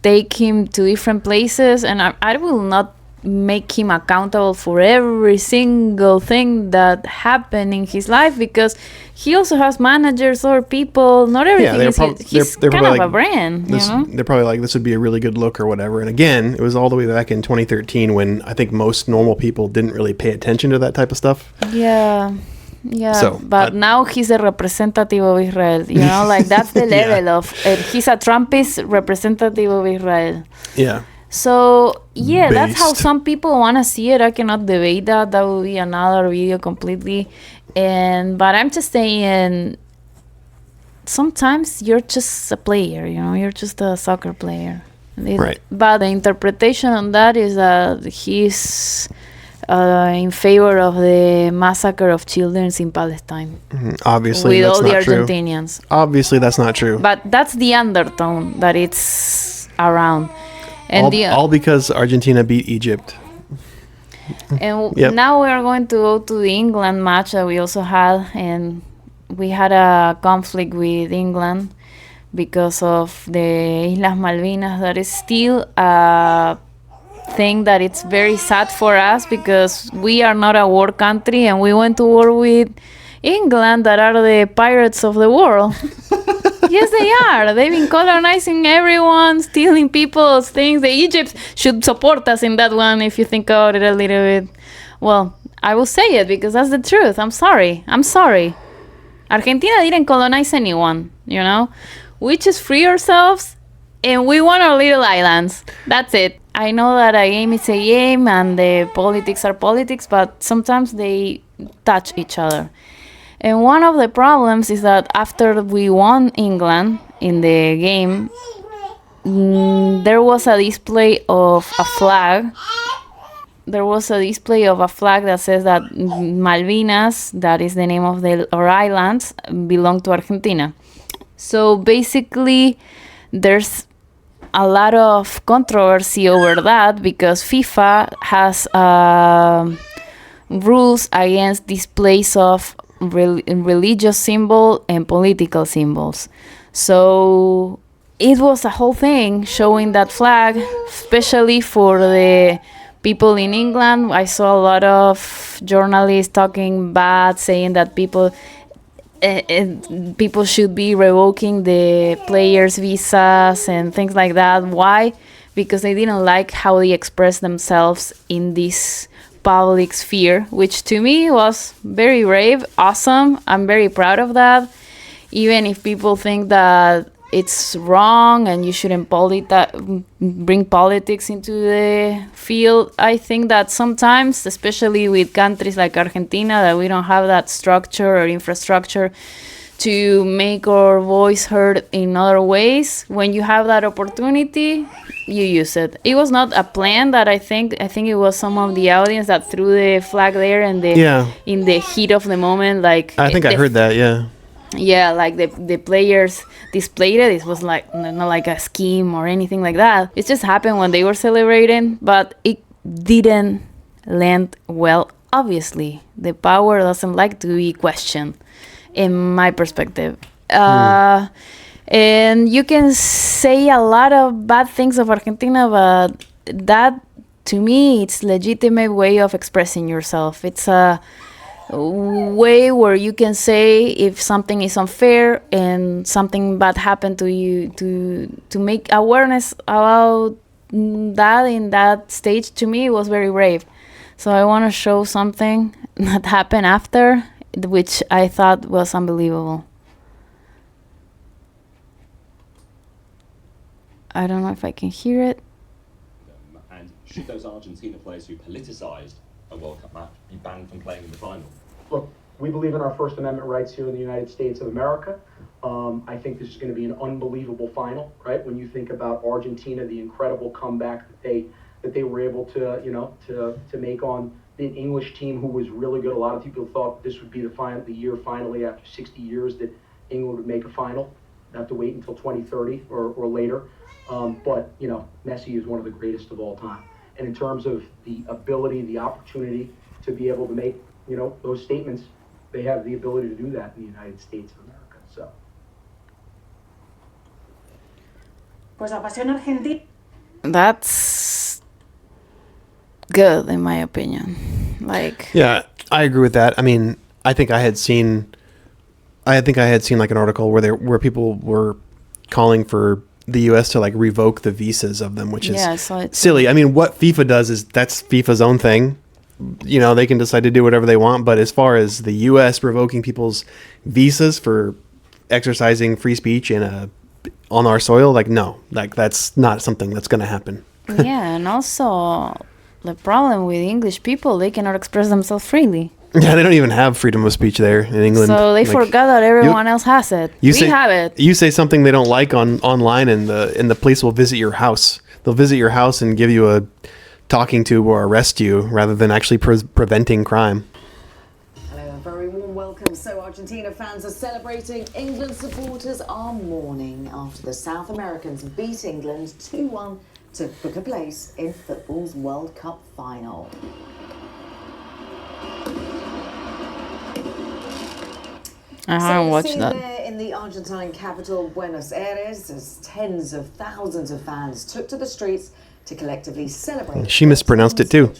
take him to different places. And I will not make him accountable for every single thing that happened in his life, because he also has managers or people. Not everything he's they're kind of like, a brand, you know? They're probably like, this would be a really good look or whatever. And again, it was all the way back in 2013 when I think most normal people didn't really pay attention to that type of stuff. Yeah. So, but now he's a representative of Israel, you know, like that's the level of he's a Trumpist representative of Israel. Yeah. So yeah, that's how Based. some people want to see it. I cannot debate that. That would be another video completely. But I'm just saying, sometimes you're just a player, you know, you're just a soccer player. Right. But the interpretation on that is that he's in favor of the massacre of children in Palestine. Obviously, with that's all the not true. Argentinians. Obviously, that's not true. But that's the undertone that it's around. And all because Argentina beat Egypt. And Yep. now we are going to go to the England match that we also had, and we had a conflict with England because of the Islas Malvinas. That is still a thing that it's very sad for us, because we are not a war country, and we went to war with England, that are the pirates of the world. Yes, they are. They've been colonizing everyone, stealing people's things. The Egypt should support us in that one, if you think about it a little bit. Well, I will say it because that's the truth. I'm sorry. Argentina didn't colonize anyone, you know? We just free ourselves and we want our little islands. That's it. I know that a game is a game and the politics are politics, but sometimes they touch each other. And one of the problems is that after we won England in the game, there was a display of a flag. There was a display of a flag that says that Malvinas, that is the name of our islands, belong to Argentina. So basically, there's a lot of controversy over that, because FIFA has rules against displays of religious symbol and political symbols. So it was a whole thing showing that flag, especially for the people in England. I saw a lot of journalists talking bad, saying that people should be revoking the players' visas and things like that. Why? Because they didn't like how they expressed themselves in this public sphere, which to me was very brave, awesome. I'm very proud of that. Even if people think that it's wrong and you shouldn't bring politics into the field, I think that sometimes, especially with countries like Argentina, that we don't have that structure or infrastructure to make our voice heard in other ways. When you have that opportunity, you use it. It was not a plan that I think it was some of the audience that threw the flag there and in the heat of the moment. Like, I think I heard that, yeah. Yeah, like the players displayed it. It was like not like a scheme or anything like that. It just happened when they were celebrating, but it didn't land well. Obviously, the power doesn't like to be questioned, in my perspective. And you can say a lot of bad things of Argentina, but that to me it's legitimate way of expressing yourself. It's a way where you can say if something is unfair and something bad happened to you, to make awareness about that in that stage. To me it was very brave, so I want to show something that happened after, which I thought was unbelievable. I don't know if I can hear it. And should those Argentina players who politicised a World Cup match be banned from playing in the final? Look, we believe in our First Amendment rights here in the United States of America. I think this is going to be an unbelievable final, right? When you think about Argentina, the incredible comeback that they were able to, to make on the English team, who was really good. A lot of people thought this would be the year finally after 60 years that England would make a final. Have to wait until 2030 or later. But Messi is one of the greatest of all time. And in terms of the ability, the opportunity to be able to make, those statements, they have the ability to do that in the United States of America. So. Pues la pasión argentina. That's good in my opinion. Like, Yeah, I agree with that. I mean, I think I had seen like an article where people were calling for the U.S. to like revoke the visas of them, which is yeah, I saw it too. silly. I mean, what FIFA does is that's FIFA's own thing. They can decide to do whatever they want. But as far as the U.S. revoking people's visas for exercising free speech on our soil, like, no, like that's not something that's going to happen. Yeah, and also the problem with English people, they cannot express themselves freely. Yeah, they don't even have freedom of speech there in England. So they Like, forgot that everyone else has it. We have it. You say something they don't like online, and the police will visit your house. They'll visit your house and give you a talking to or arrest you rather than actually preventing crime. Hello, a very warm welcome. So Argentina fans are celebrating. England supporters are mourning after the South Americans beat England 2-1 to book a place in football's World Cup final. I haven't watched Scene that. there in the Argentine capital, Buenos Aires, as tens of thousands of fans took to the streets to collectively celebrate. She mispronounced it too.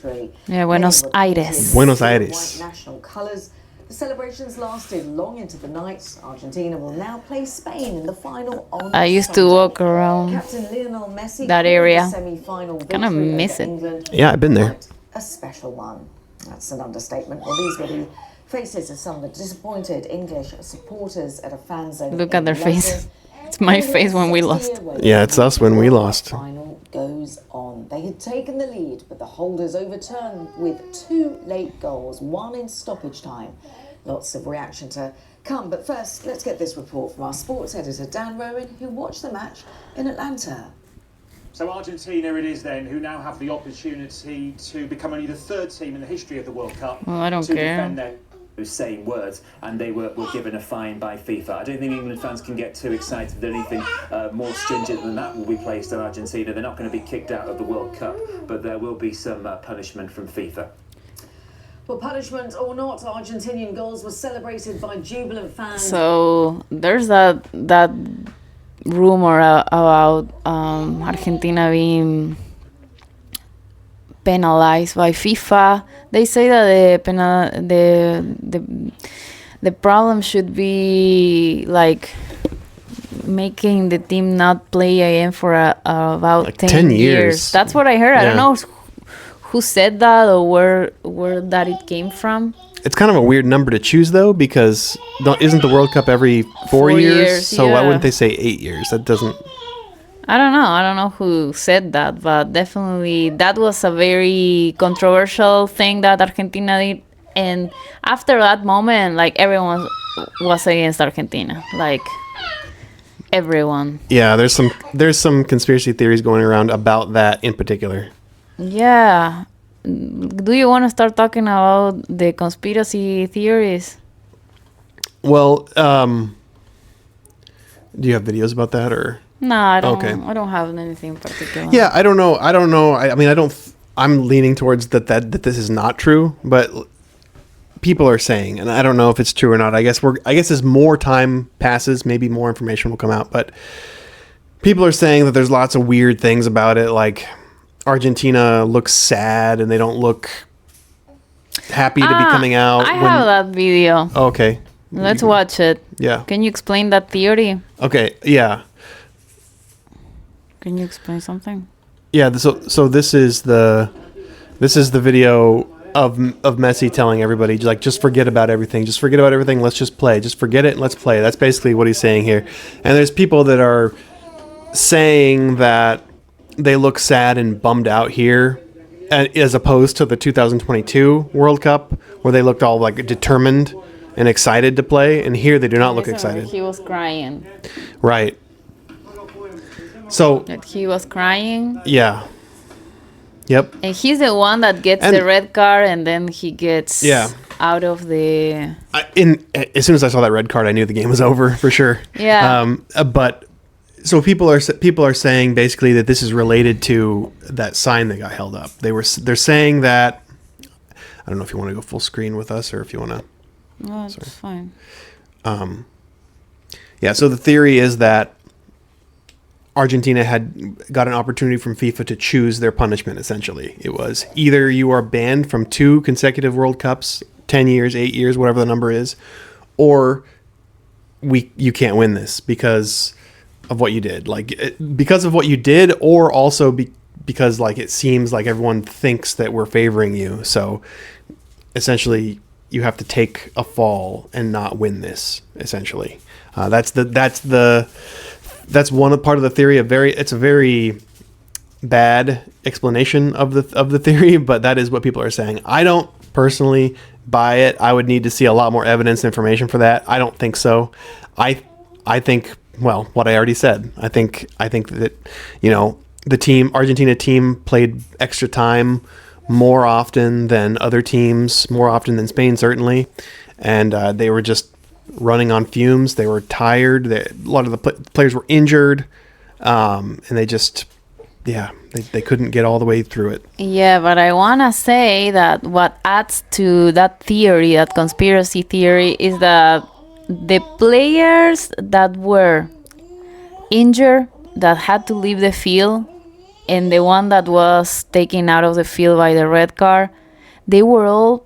Yeah, Buenos Aires. Buenos Aires. White national colours. The celebrations lasted long into the night. Argentina will now play Spain in the final on I used to Sunday. walk around Captain Lionel Messi that called area. the semi-final Kinda victory miss over it. England Yeah, I've been there. quite a special one. That's an understatement. Well, these were the faces of some of the disappointed English supporters at a fan zone. Look at their in face. London. It's my face when we lost. Yeah, it's us when we lost. Final goes on. They had taken the lead, but the holders overturned with 2 late goals, 1 in stoppage time. Lots of reaction to come, but first, let's get this report from our sports editor, Dan Rowan, who watched the match in Atlanta. So Argentina it is then, who now have the opportunity to become only the 3rd team in the history of the World Cup Well, I don't to care. defend their those same words, and they were given a fine by FIFA. I don't think England fans can get too excited that anything more stringent than that will be placed on Argentina. They're not going to be kicked out of the World Cup, but there will be some punishment from FIFA. Well, punishment or not, Argentinian goals were celebrated by jubilant fans. So there's that rumor about Argentina being penalized by FIFA. They say that the problem should be like making the team not play again for about Like 10 years. That's what I heard. I don't Yeah. know who said that or where that it came from. It's kind of a weird number to choose, though, because isn't the World Cup every 4 years? So why yeah. wouldn't they say 8 years? That doesn't... I don't know. I don't know who said that, but definitely that was a very controversial thing that Argentina did. And after that moment, like, everyone was against Argentina. Like, everyone. Yeah, there's some conspiracy theories going around about that in particular. Yeah. Do you want to start talking about the conspiracy theories? Well, do you have videos about that or? No, I don't. Okay. I don't have anything particular. Yeah, I don't know. I mean, I'm leaning towards that this is not true, but people are saying, and I don't know if it's true or not. I guess as more time passes, maybe more information will come out, but people are saying that there's lots of weird things about it, like Argentina looks sad and they don't look happy to be coming out. I have that video. Okay. Let's watch it. Yeah. Can you explain that theory? Okay. Yeah. Can you explain something? Yeah. So this is the video of Messi telling everybody, like, just forget about everything. Just forget about everything. Let's just play. Just forget it and let's play. That's basically what he's saying here. And there's people that are saying that they look sad and bummed out here, as opposed to the 2022 World Cup, where they looked all like determined and excited to play, and here they do not look excited. He was crying. Right. So That he was crying. yeah. Yep. And he's the one that gets the red card, and then he gets out of the. As soon as I saw that red card, I knew the game was over for sure. Yeah. But so people are saying basically that this is related to that sign that got held up. They're saying that. I don't know if you want to go full screen with us or if you want to. No, it's fine. Yeah. So the theory is that Argentina had got an opportunity from FIFA to choose their punishment, essentially. It was either you are banned from 2 consecutive World Cups, 10 years, 8 years, whatever the number is, or you can't win this because of what you did. Because of what you did, or also because like it seems like everyone thinks that we're favoring you. So essentially you have to take a fall and not win this, essentially. That's one part of the theory. It's a very bad explanation of the theory, but that is what people are saying. I don't personally buy it. I would need to see a lot more evidence and information for that. I don't think so. I think, well, what I already said. I think that, the Argentina team played extra time more often than other teams, more often than Spain certainly, and they were just running on fumes. They were tired. A lot of the players were injured, and they just, they couldn't get all the way through it. Yeah, but I want to say that what adds to that theory, that conspiracy theory, is that the players that were injured, that had to leave the field, and the one that was taken out of the field by the red card, they were all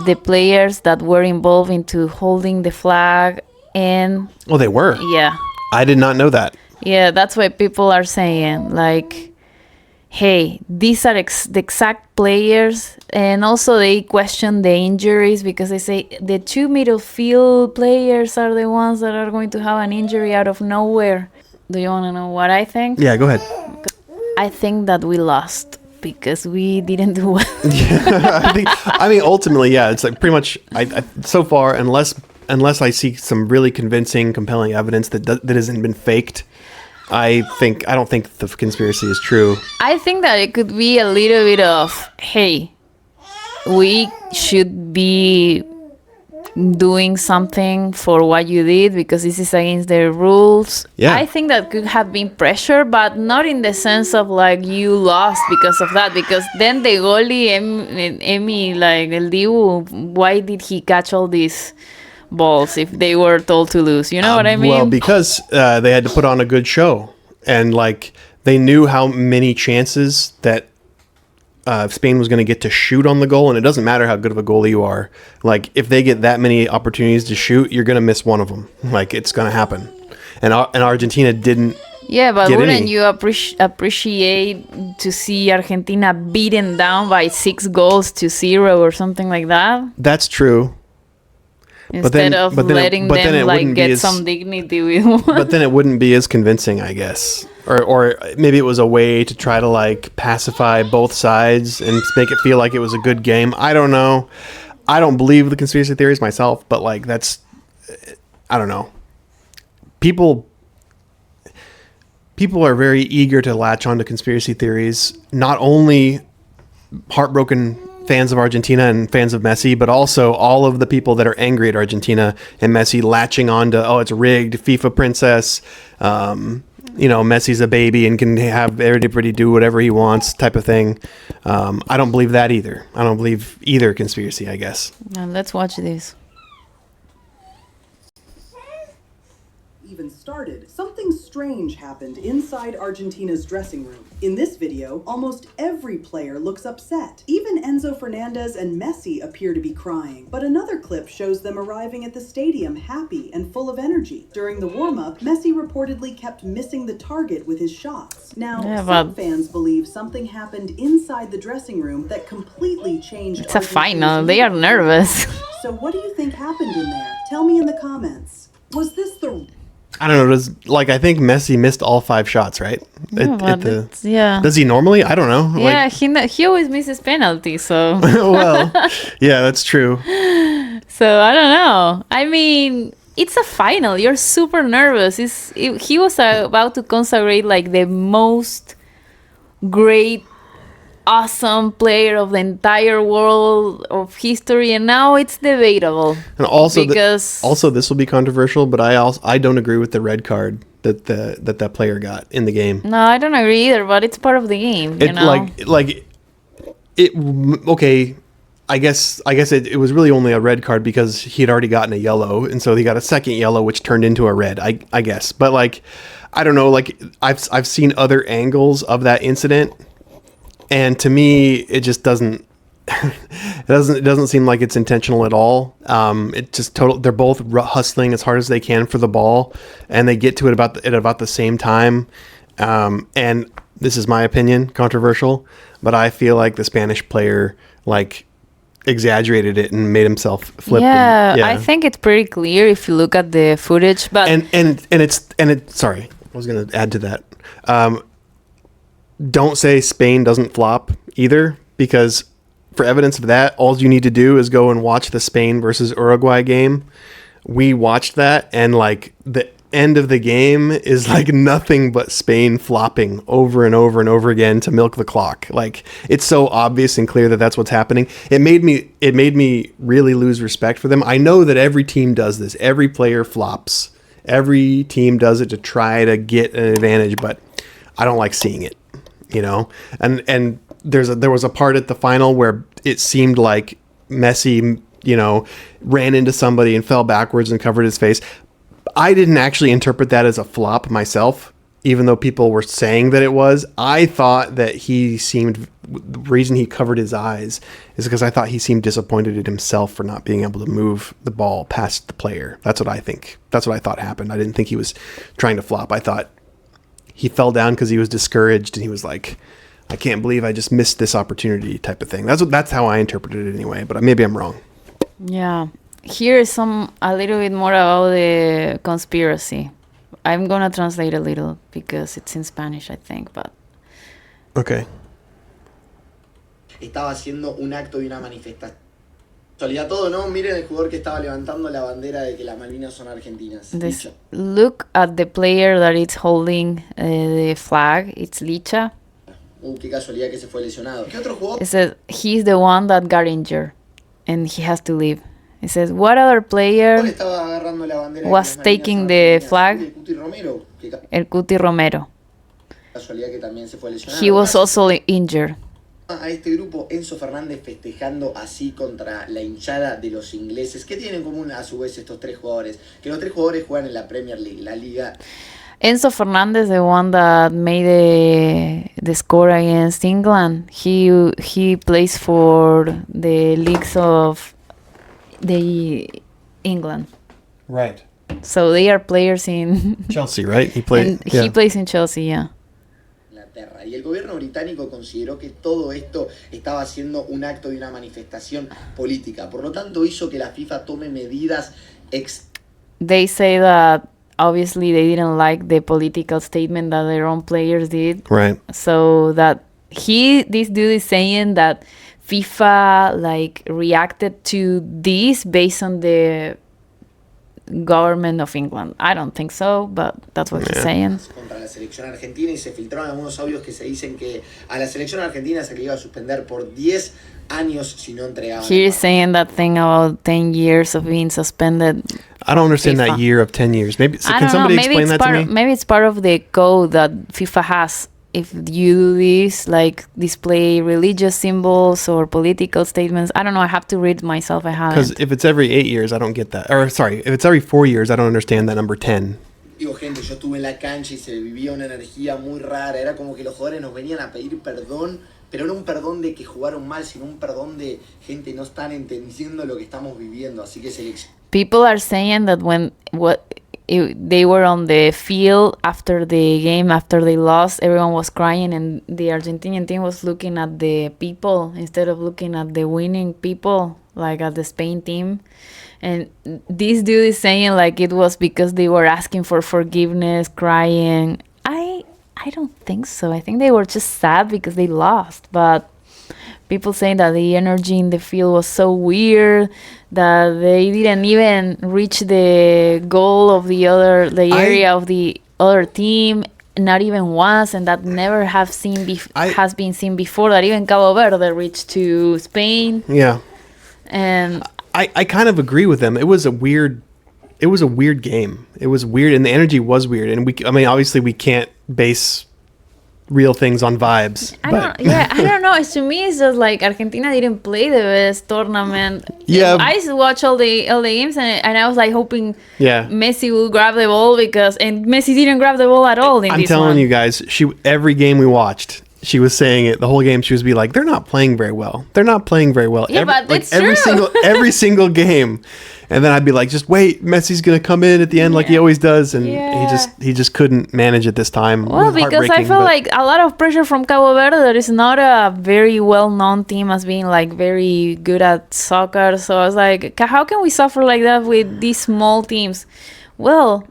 the players that were involved into holding the flag. And oh, they were? Yeah. I did not know that. Yeah, that's why people are saying, like, hey, these are the exact players. And also they question the injuries, because they say the 2 middle field players are the ones that are going to have an injury out of nowhere. Do you want to know what I think? Yeah, go ahead. I think that we lost because we didn't do well. I mean, ultimately, yeah, it's like pretty much. I so far, unless I see some really convincing, compelling evidence that hasn't been faked, I don't think the conspiracy is true. I think that it could be a little bit of, hey, we should be doing something for what you did because this is against the rules. Yeah. I think that could have been pressure, but not in the sense of like you lost because of that, because then the goalie, Emi, like El Dibu, why did he catch all these balls if they were told to lose? You know what I mean? Well, because they had to put on a good show, and like they knew how many chances that Spain was going to get to shoot on the goal, and it doesn't matter how good of a goalie you are. Like, if they get that many opportunities to shoot, you're going to miss one of them. Like, it's going to happen. And Argentina didn't. Yeah, but get wouldn't any. you appreciate to see Argentina beaten down by 6-0 or something like that? That's true. Instead of letting them like get some dignity with one. But then it wouldn't be as convincing, I guess. Or maybe it was a way to try to like pacify both sides and make it feel like it was a good game. I don't know. I don't believe the conspiracy theories myself, but like I don't know. People are very eager to latch onto conspiracy theories, not only heartbroken fans of Argentina and fans of Messi, but also all of the people that are angry at Argentina and Messi latching on to, oh, it's rigged, FIFA princess, Messi's a baby and can have everybody do whatever he wants type of thing. I don't believe that either. I don't believe either conspiracy, I guess. Now let's watch this. Even started, something strange happened inside Argentina's dressing room. In this video, almost every player looks upset. Even Enzo Fernandez and Messi appear to be crying. But another clip shows them arriving at the stadium happy and full of energy. During the warm-up, Messi reportedly kept missing the target with his shots. Now, some fans believe something happened inside the dressing room that completely changed. It's a final. They are nervous. So what do you think happened in there? Tell me in the comments. Was this the... I don't know. I think Messi missed all 5 shots, right? Yeah. Does he normally? I don't know. Yeah, he always misses penalties, so. Well, yeah, that's true. So I don't know. I mean, it's a final. You're super nervous. He was about to consecrate like the most great, awesome player of the entire world of history, and now it's debatable. And also, because this will be controversial, but I don't agree with the red card that player got in the game. No, I don't agree either, but it's part of the game. Okay. I guess it was really only a red card because he had already gotten a yellow, and so he got a second yellow, which turned into a red. I guess, but I don't know. I've seen other angles of that incident. And to me, it just doesn't. It doesn't seem like it's intentional at all. It just total. They're both hustling as hard as they can for the ball, and they get to it about the same time. And this is my opinion, controversial, but I feel like the Spanish player exaggerated it and made himself flip. Yeah, I think it's pretty clear if you look at the footage. But sorry, I was going to add to that. Don't say Spain doesn't flop either, because for evidence of that, all you need to do is go and watch the Spain versus Uruguay game. We watched that, and the end of the game is nothing but Spain flopping over and over and over again to milk the clock. It's so obvious and clear that that's what's happening. It made me really lose respect for them. I know that every team does this. Every player flops. Every team does it to try to get an advantage, but I don't like seeing it. And there was a part at the final where it seemed like Messi, ran into somebody and fell backwards and covered his face. I didn't actually interpret that as a flop myself, even though people were saying that it was. I thought that the reason he covered his eyes is because I thought he seemed disappointed at himself for not being able to move the ball past the player. That's what I think. That's what I thought happened. I didn't think he was trying to flop. I thought he fell down because he was discouraged, and he was like, I can't believe I just missed this opportunity type of thing. That's how I interpreted it anyway, but maybe I'm wrong. Yeah. Here is a little bit more about the conspiracy. I'm going to translate a little because it's in Spanish, I think, but... Okay. Estaba haciendo un acto y una manifestación. Solía todo, ¿no? Miren el jugador que estaba levantando la bandera de que las Malvinas son argentinas. Look at the player that is holding the flag. It's Licha. Qué casualidad que se fue lesionado. ¿Qué otro jugador? It says he's the one that got injured and he has to leave. It says what other player was taking the flag? El Cuti Romero. He was also injured. A este grupo Enzo Fernández festejando así contra la hinchada de los ingleses. ¿Qué tienen en común a su vez estos 3 jugadores? Que los 3 jugadores juegan en la Premier League, la liga. Enzo Fernández, the one that made the score against England, he plays for the leagues of the England. Right. So they are players in Chelsea, right? He plays in Chelsea, yeah. Y el gobierno británico consideró que todo esto estaba siendo un acto de una manifestación política. Por lo tanto, hizo que la FIFA tome medidas They say that obviously they didn't like the political statement that their own players did. Right. So that this dude is saying that FIFA reacted to this based on the government of England. I don't think so, but that's what he's saying. Contra la selección argentina y se filtraron algunos audios que se dicen que a la selección argentina se le iba a suspender por 10 años si no entregaban. He's saying that thing about 10 years of being suspended. I don't understand FIFA. that year of 10 years. Maybe I can don't somebody know. Maybe explain it's that part to me? maybe it's part of the code that FIFA has. If you do this, like display religious symbols or political statements, I don't know. I have to read myself. I Because haven't. if it's every 8 years, I don't get that. Or sorry, if it's every 4 years, I don't understand that number 10. Digo, gente, yo estuve en la cancha y se vivía una energía muy rara. Era como que los jugadores nos venían a pedir perdón, pero no un perdón de que jugaron mal, sino un perdón de gente no están entendiendo lo que estamos viviendo. Así que People are saying that they were on the field after the game, after they lost, everyone was crying, and the Argentinian team was looking at the people instead of looking at the winning people, like at the Spain team. And this dude is saying like it was because they were asking for forgiveness, crying. I don't think so. I think they were just sad because they lost. But people saying that the energy in the field was so weird that they didn't even reach the goal of the area of the other team, not even once, and that never has been seen before. That even Cabo Verde reached to Spain. Yeah. And I kind of agree with them. It was a weird game. It was weird, and the energy was weird. And obviously we can't base real things on vibes. I don't know. To me, it's just like Argentina didn't play the best tournament. Yeah. I used to watch all the games, and I was like hoping Yeah. Messi will grab the ball and Messi didn't grab the ball at all in I'm this telling one. you guys, every game we watched, she was saying it the whole game. She was be like, "They're not playing very well. They're not playing very well." Yeah, but it's every true. single game. And then I'd be like, "Just wait, Messi's gonna come in at the end like he always does," and he just couldn't manage it this time. Well, It was because I heartbreaking, felt but- like a lot of pressure from Cabo Verde. That is not a very well-known team as being like very good at soccer. So I was like, how can we suffer like that with these small teams? Well,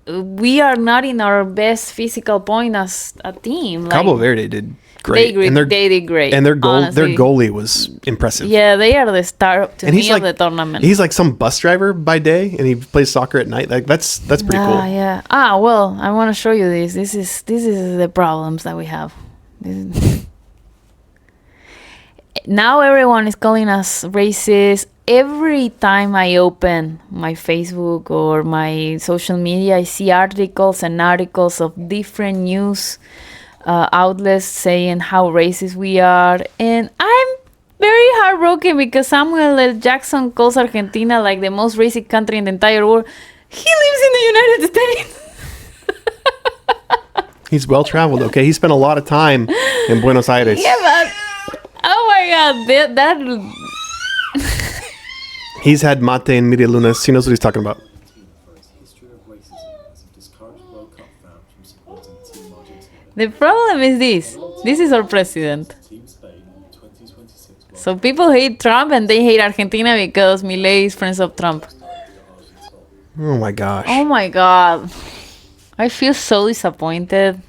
we are not in our best physical point as a team. Like, Cabo Verde did great. They did great. And their honestly. goalie was impressive. Yeah, they are the star to And me he's of like the tournament. He's like some bus driver by day, and he plays soccer at night. Like that's pretty cool. Yeah. Well, I want to show you this. This is the problems that we have. Now everyone is calling us racist. Every time I open my Facebook or my social media, I see articles of different news outlets saying how racist we are. And I'm very heartbroken because Samuel L. Jackson calls Argentina like the most racist country in the entire world. He lives in the United States. He's well traveled. Okay, he spent a lot of time in Buenos Aires. Yeah, but oh my God, that He's had mate and media lunas. He knows what he's talking about. the problem is this. This is our president. So people hate Trump and they hate Argentina because Milei is friends of Trump. Oh my gosh. Oh my God. I feel so disappointed.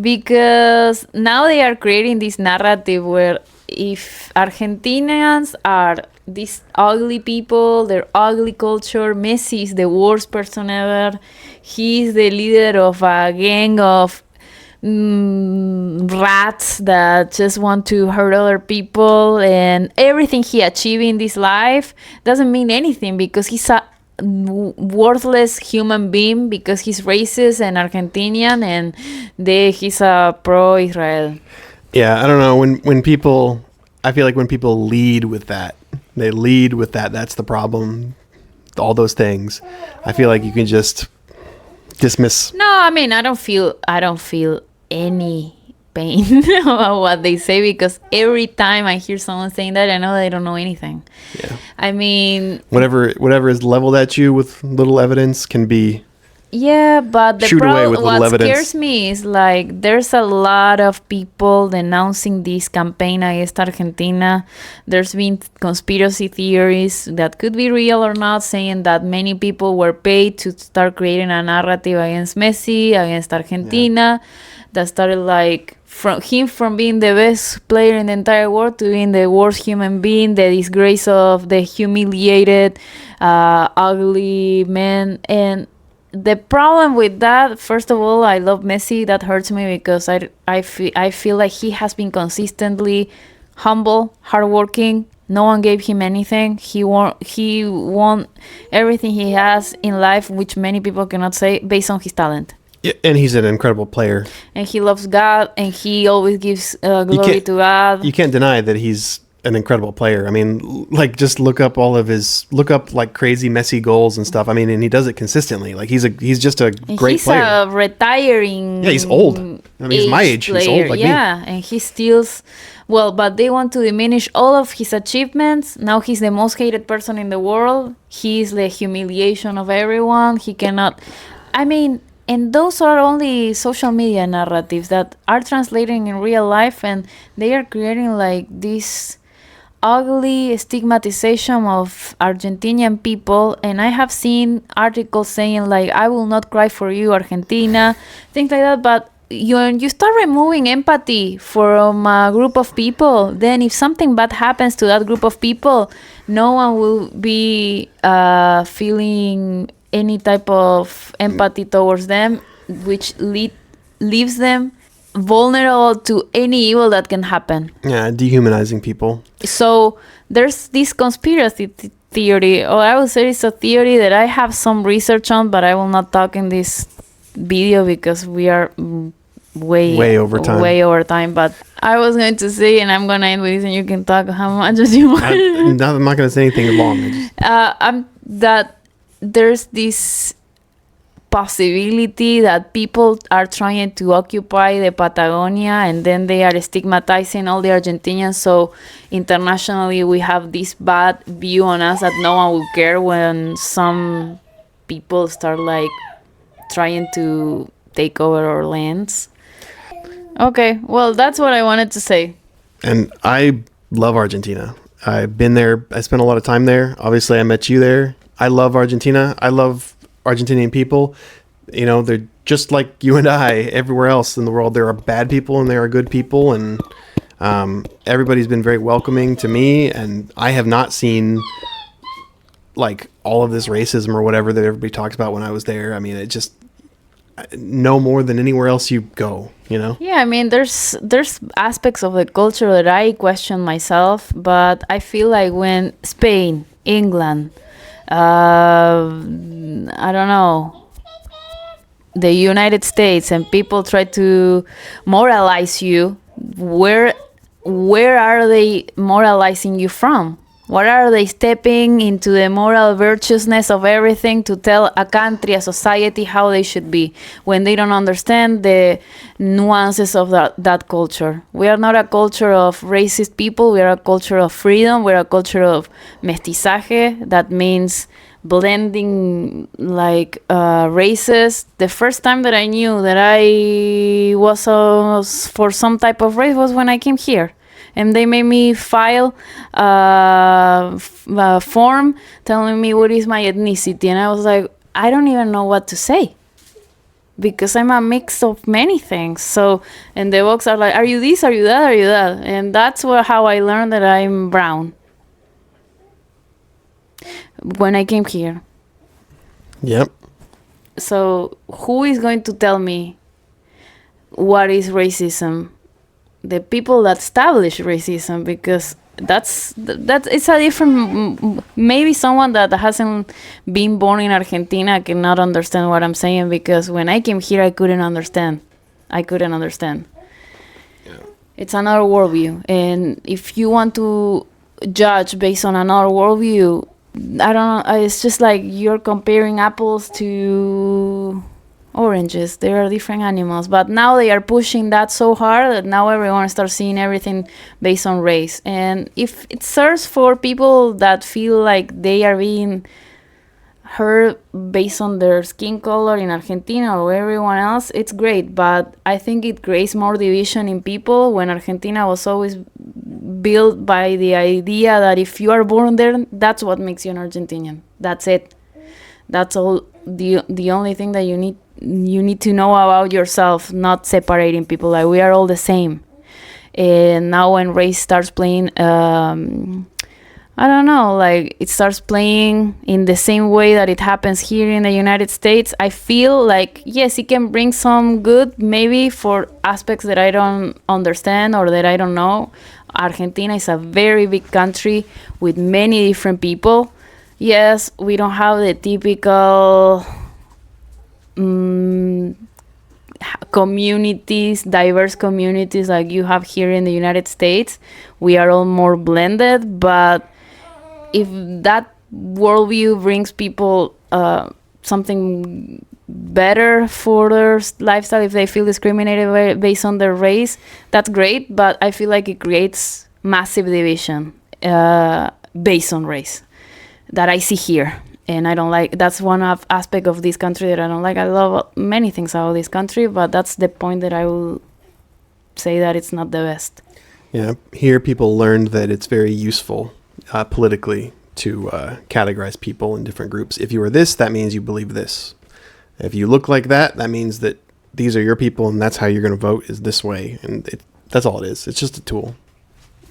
Because now they are creating this narrative where if Argentinians are these ugly people, their ugly culture, Messi is the worst person ever. He's the leader of a gang of rats that just want to hurt other people, and everything he achieved in this life doesn't mean anything because he's a worthless human being, because he's racist and Argentinian, and he's a pro-Israel. Yeah, I don't know. I feel like when people lead with that, that's the problem. All those things. I feel like you can just dismiss. No, I mean, I don't feel any pain about what they say, because every time I hear someone saying that, I know they don't know anything. Yeah. I mean, whatever is leveled at you with little evidence can be. Yeah, but the Shoot away with little what evidence. scares me is like there's a lot of people denouncing this campaign against Argentina. There's been conspiracy theories that could be real or not, saying that many people were paid to start creating a narrative against Messi, against Argentina. that started like from being the best player in the entire world to being the worst human being, the disgrace of the humiliated, ugly man. And the problem with that, first of all, I love Messi. That hurts me because I feel like he has been consistently humble, hardworking. No one gave him anything. He won everything he has in life, which many people cannot say, based on his talent. Yeah, and he's an incredible player. And he loves God, and he always gives glory to God. You can't deny that he's an incredible player. I mean, like, just look up like crazy Messi goals and stuff. I mean, and he does it consistently. Like, he's just a great player. He's a retiring. Yeah, he's old. I mean, he's my age. Player. He's old like me. Yeah, and he steals. Well, but they want to diminish all of his achievements. Now he's the most hated person in the world. He's the humiliation of everyone. He cannot. I mean, and those are only social media narratives that are translating in real life, and they are creating like this ugly stigmatization of Argentinian people. And I have seen articles saying like, I will not cry for you, Argentina, things like that. But when you start removing empathy from a group of people, then if something bad happens to that group of people, no one will be feeling any type of empathy towards them, which leaves them vulnerable to any evil that can happen. Yeah, dehumanizing people. So there's this conspiracy theory, or I would say it's a theory that I have some research on, but I will not talk in this video because we are way over time. But I was going to say, and I'm going to end with this, and you can talk how much as you want. I'm not going to say anything long. That there's this possibility that people are trying to occupy the Patagonia, and then they are stigmatizing all the Argentinians. So internationally, we have this bad view on us that no one will care when some people start like trying to take over our lands. Okay, well, that's what I wanted to say. And I love Argentina. I've been there. I spent a lot of time there. Obviously, I met you there. I love Argentina. I love Argentinian people. You know, they're just like you and I. Everywhere else in the world, there are bad people and there are good people. And everybody's been very welcoming to me. And I have not seen like all of this racism or whatever that everybody talks about when I was there. I mean, it just no more than anywhere else you go, you know? Yeah, I mean, there's aspects of the culture that I question myself, but I feel like when Spain, England, I don't know, the United States, and people try to moralize you, where are they moralizing you from? What are they stepping into the moral virtuousness of everything to tell a country, a society, how they should be when they don't understand the nuances of that culture? We are not a culture of racist people. We are a culture of freedom. We are a culture of mestizaje. That means blending like races. The first time that I knew that I was for some type of race was when I came here. And they made me file a form telling me what is my ethnicity. And I was like, I don't even know what to say, because I'm a mix of many things. So, and the box are like, are you this, are you that, are you that? And that's how I learned that I'm brown when I came here. Yep. So who is going to tell me what is racism? The people that establish racism, because that's it's a different, maybe someone that hasn't been born in Argentina cannot understand what I'm saying, because when I came here I couldn't understand. Yeah. It's another worldview, and if you want to judge based on another worldview, I don't know, it's just like you're comparing apples to oranges. They are different animals, but now they are pushing that so hard that now everyone starts seeing everything based on race. And if it serves for people that feel like they are being heard based on their skin color in Argentina or everyone else, it's great. But I think it creates more division in people when Argentina was always built by the idea that if you are born there, that's what makes you an Argentinian. That's it. That's all. The only thing that you you need to know about yourself, not separating people. Like, we are all the same. And now when race starts playing, I don't know, like, it starts playing in the same way that it happens here in the United States, I feel like, yes, it can bring some good, maybe for aspects that I don't understand or that I don't know. Argentina is a very big country with many different people. Yes, we don't have the typical communities, diverse communities like you have here in the United States. We are all more blended, but if that worldview brings people something better for their lifestyle, if they feel discriminated based on their race, that's great. But I feel like it creates massive division based on race that I see here. And I don't like, that's one aspect of this country that I don't like. I love many things about this country, but that's the point that I will say that it's not the best. Yeah, here people learned that it's very useful politically to categorize people in different groups. If you are this, that means you believe this. If you look like that, that means that these are your people and that's how you're going to vote, is this way. And that's all it is. It's just a tool.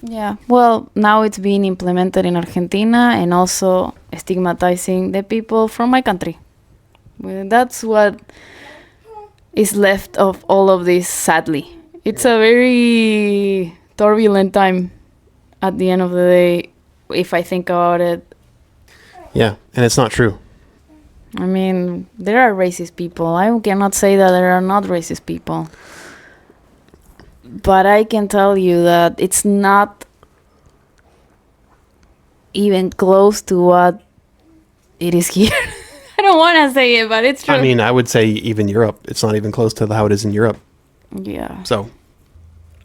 Yeah, well, now it's being implemented in Argentina and also stigmatizing the people from my country. Well, that's what is left of all of this, sadly. It's a very turbulent time at the end of the day, if I think about it. Yeah, and it's not true. I mean, there are racist people. I cannot say that there are not racist people. But I can tell you that it's not even close to what it is here. I don't want to say it, but it's true. I mean, I would say even Europe. It's not even close to how it is in Europe. Yeah. So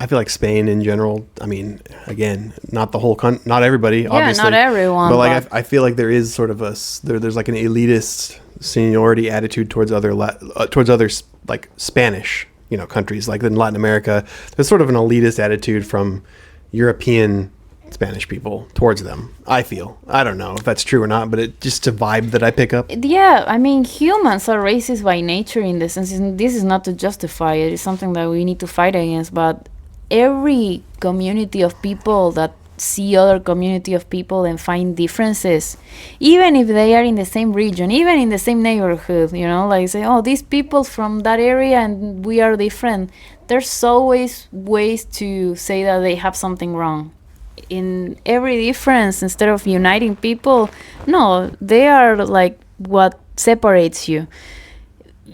I feel like Spain in general, I mean, again, not the whole country, not everybody, obviously. Yeah, not everyone. But like, I feel like there is sort of there's like an elitist seniority attitude towards other like Spanish, countries like in Latin America. There's sort of an elitist attitude from European Spanish people towards them, I feel. I don't know if that's true or not, but it's just a vibe that I pick up. Yeah, I mean, humans are racist by nature in the sense, this is not to justify it, it's something that we need to fight against, but every community of people that see other community of people and find differences, even if they are in the same region, even in the same neighborhood, like say, oh, these people from that area and we are different, there's always ways to say that they have something wrong. In every difference, instead of uniting people, no, they are like what separates you,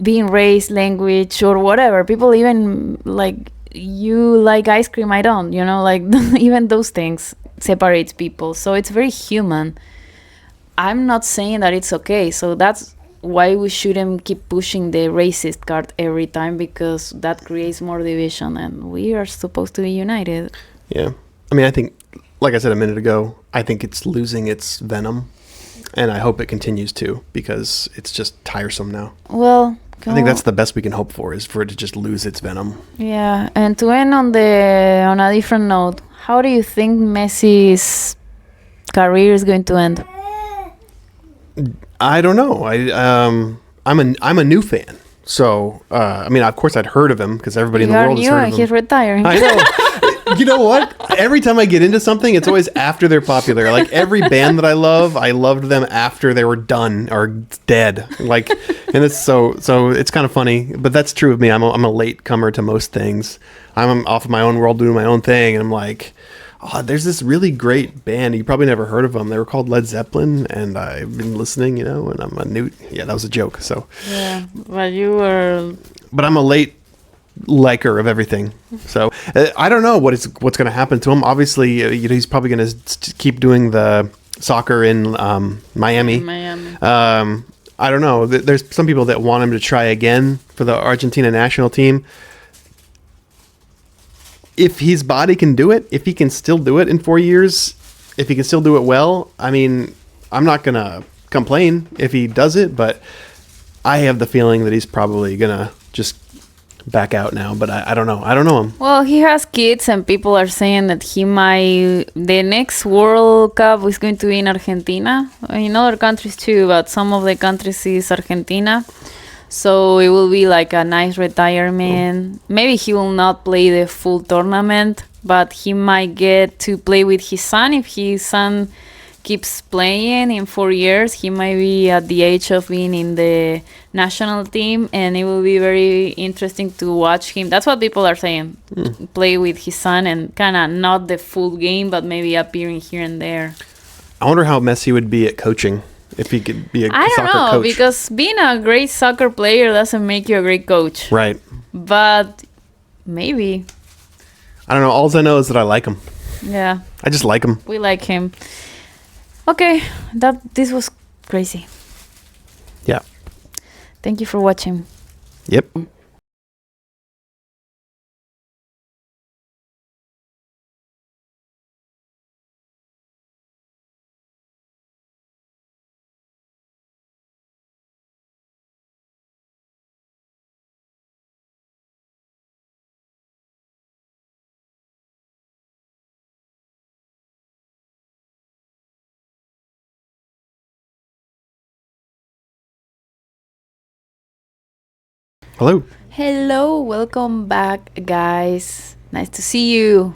being race, language, or whatever. People even like, you like ice cream, I don't, like even those things separates people. So it's very human. I'm not saying that it's okay, so that's why we shouldn't keep pushing the racist card every time, because that creates more division and we are supposed to be united. Yeah, I mean, I think, like I said a minute ago, I think it's losing its venom, and I hope it continues to, because it's just tiresome now. Well, I think that's the best we can hope for, is for it to just lose its venom. Yeah, and to end on a different note, how do you think Messi's career is going to end? I don't know. I'm a new fan, so I mean, of course, I'd heard of him because everybody in the world has heard of him. He's retiring. I know. You know what? Every time I get into something, it's always after they're popular. Like every band that I loved them after they were done or dead. Like, and it's so it's kind of funny, but that's true of me. I'm a late comer to most things. I'm off of my own world doing my own thing, and I'm like, oh, there's this really great band. You probably never heard of them. They were called Led Zeppelin, and I've been listening, and I'm a new. Yeah, that was a joke. So yeah, but you were. But I'm a late liker of everything, so I don't know what's going to happen to him. Obviously, he's probably going to keep doing the soccer in Miami. I don't know. There's some people that want him to try again for the Argentina national team. If his body can do it, if he can still do it in 4 years, if he can still do it well, I mean, I'm not going to complain if he does it, but I have the feeling that he's probably going to just back out now, but I don't know. I don't know him. Well, he has kids, and people are saying that the next World Cup is going to be in Argentina. In other countries too, but some of the countries is Argentina. So it will be like a nice retirement. Maybe he will not play the full tournament, but he might get to play with his son. If his son keeps playing in 4 years, he might be at the age of being in the national team, and it will be very interesting to watch him. That's what people are saying. Play with his son and kind of not the full game, but maybe appearing here and there. I wonder how Messi would be at coaching if he could be a I soccer don't know, coach. because being a great soccer player doesn't make you a great coach. Right. But maybe. I don't know. All I know is that I like him. Yeah. I just like him. We like him. Okay, this was crazy. Yeah. Thank you for watching. Yep. Hello. Hello, welcome back, guys. Nice to see you.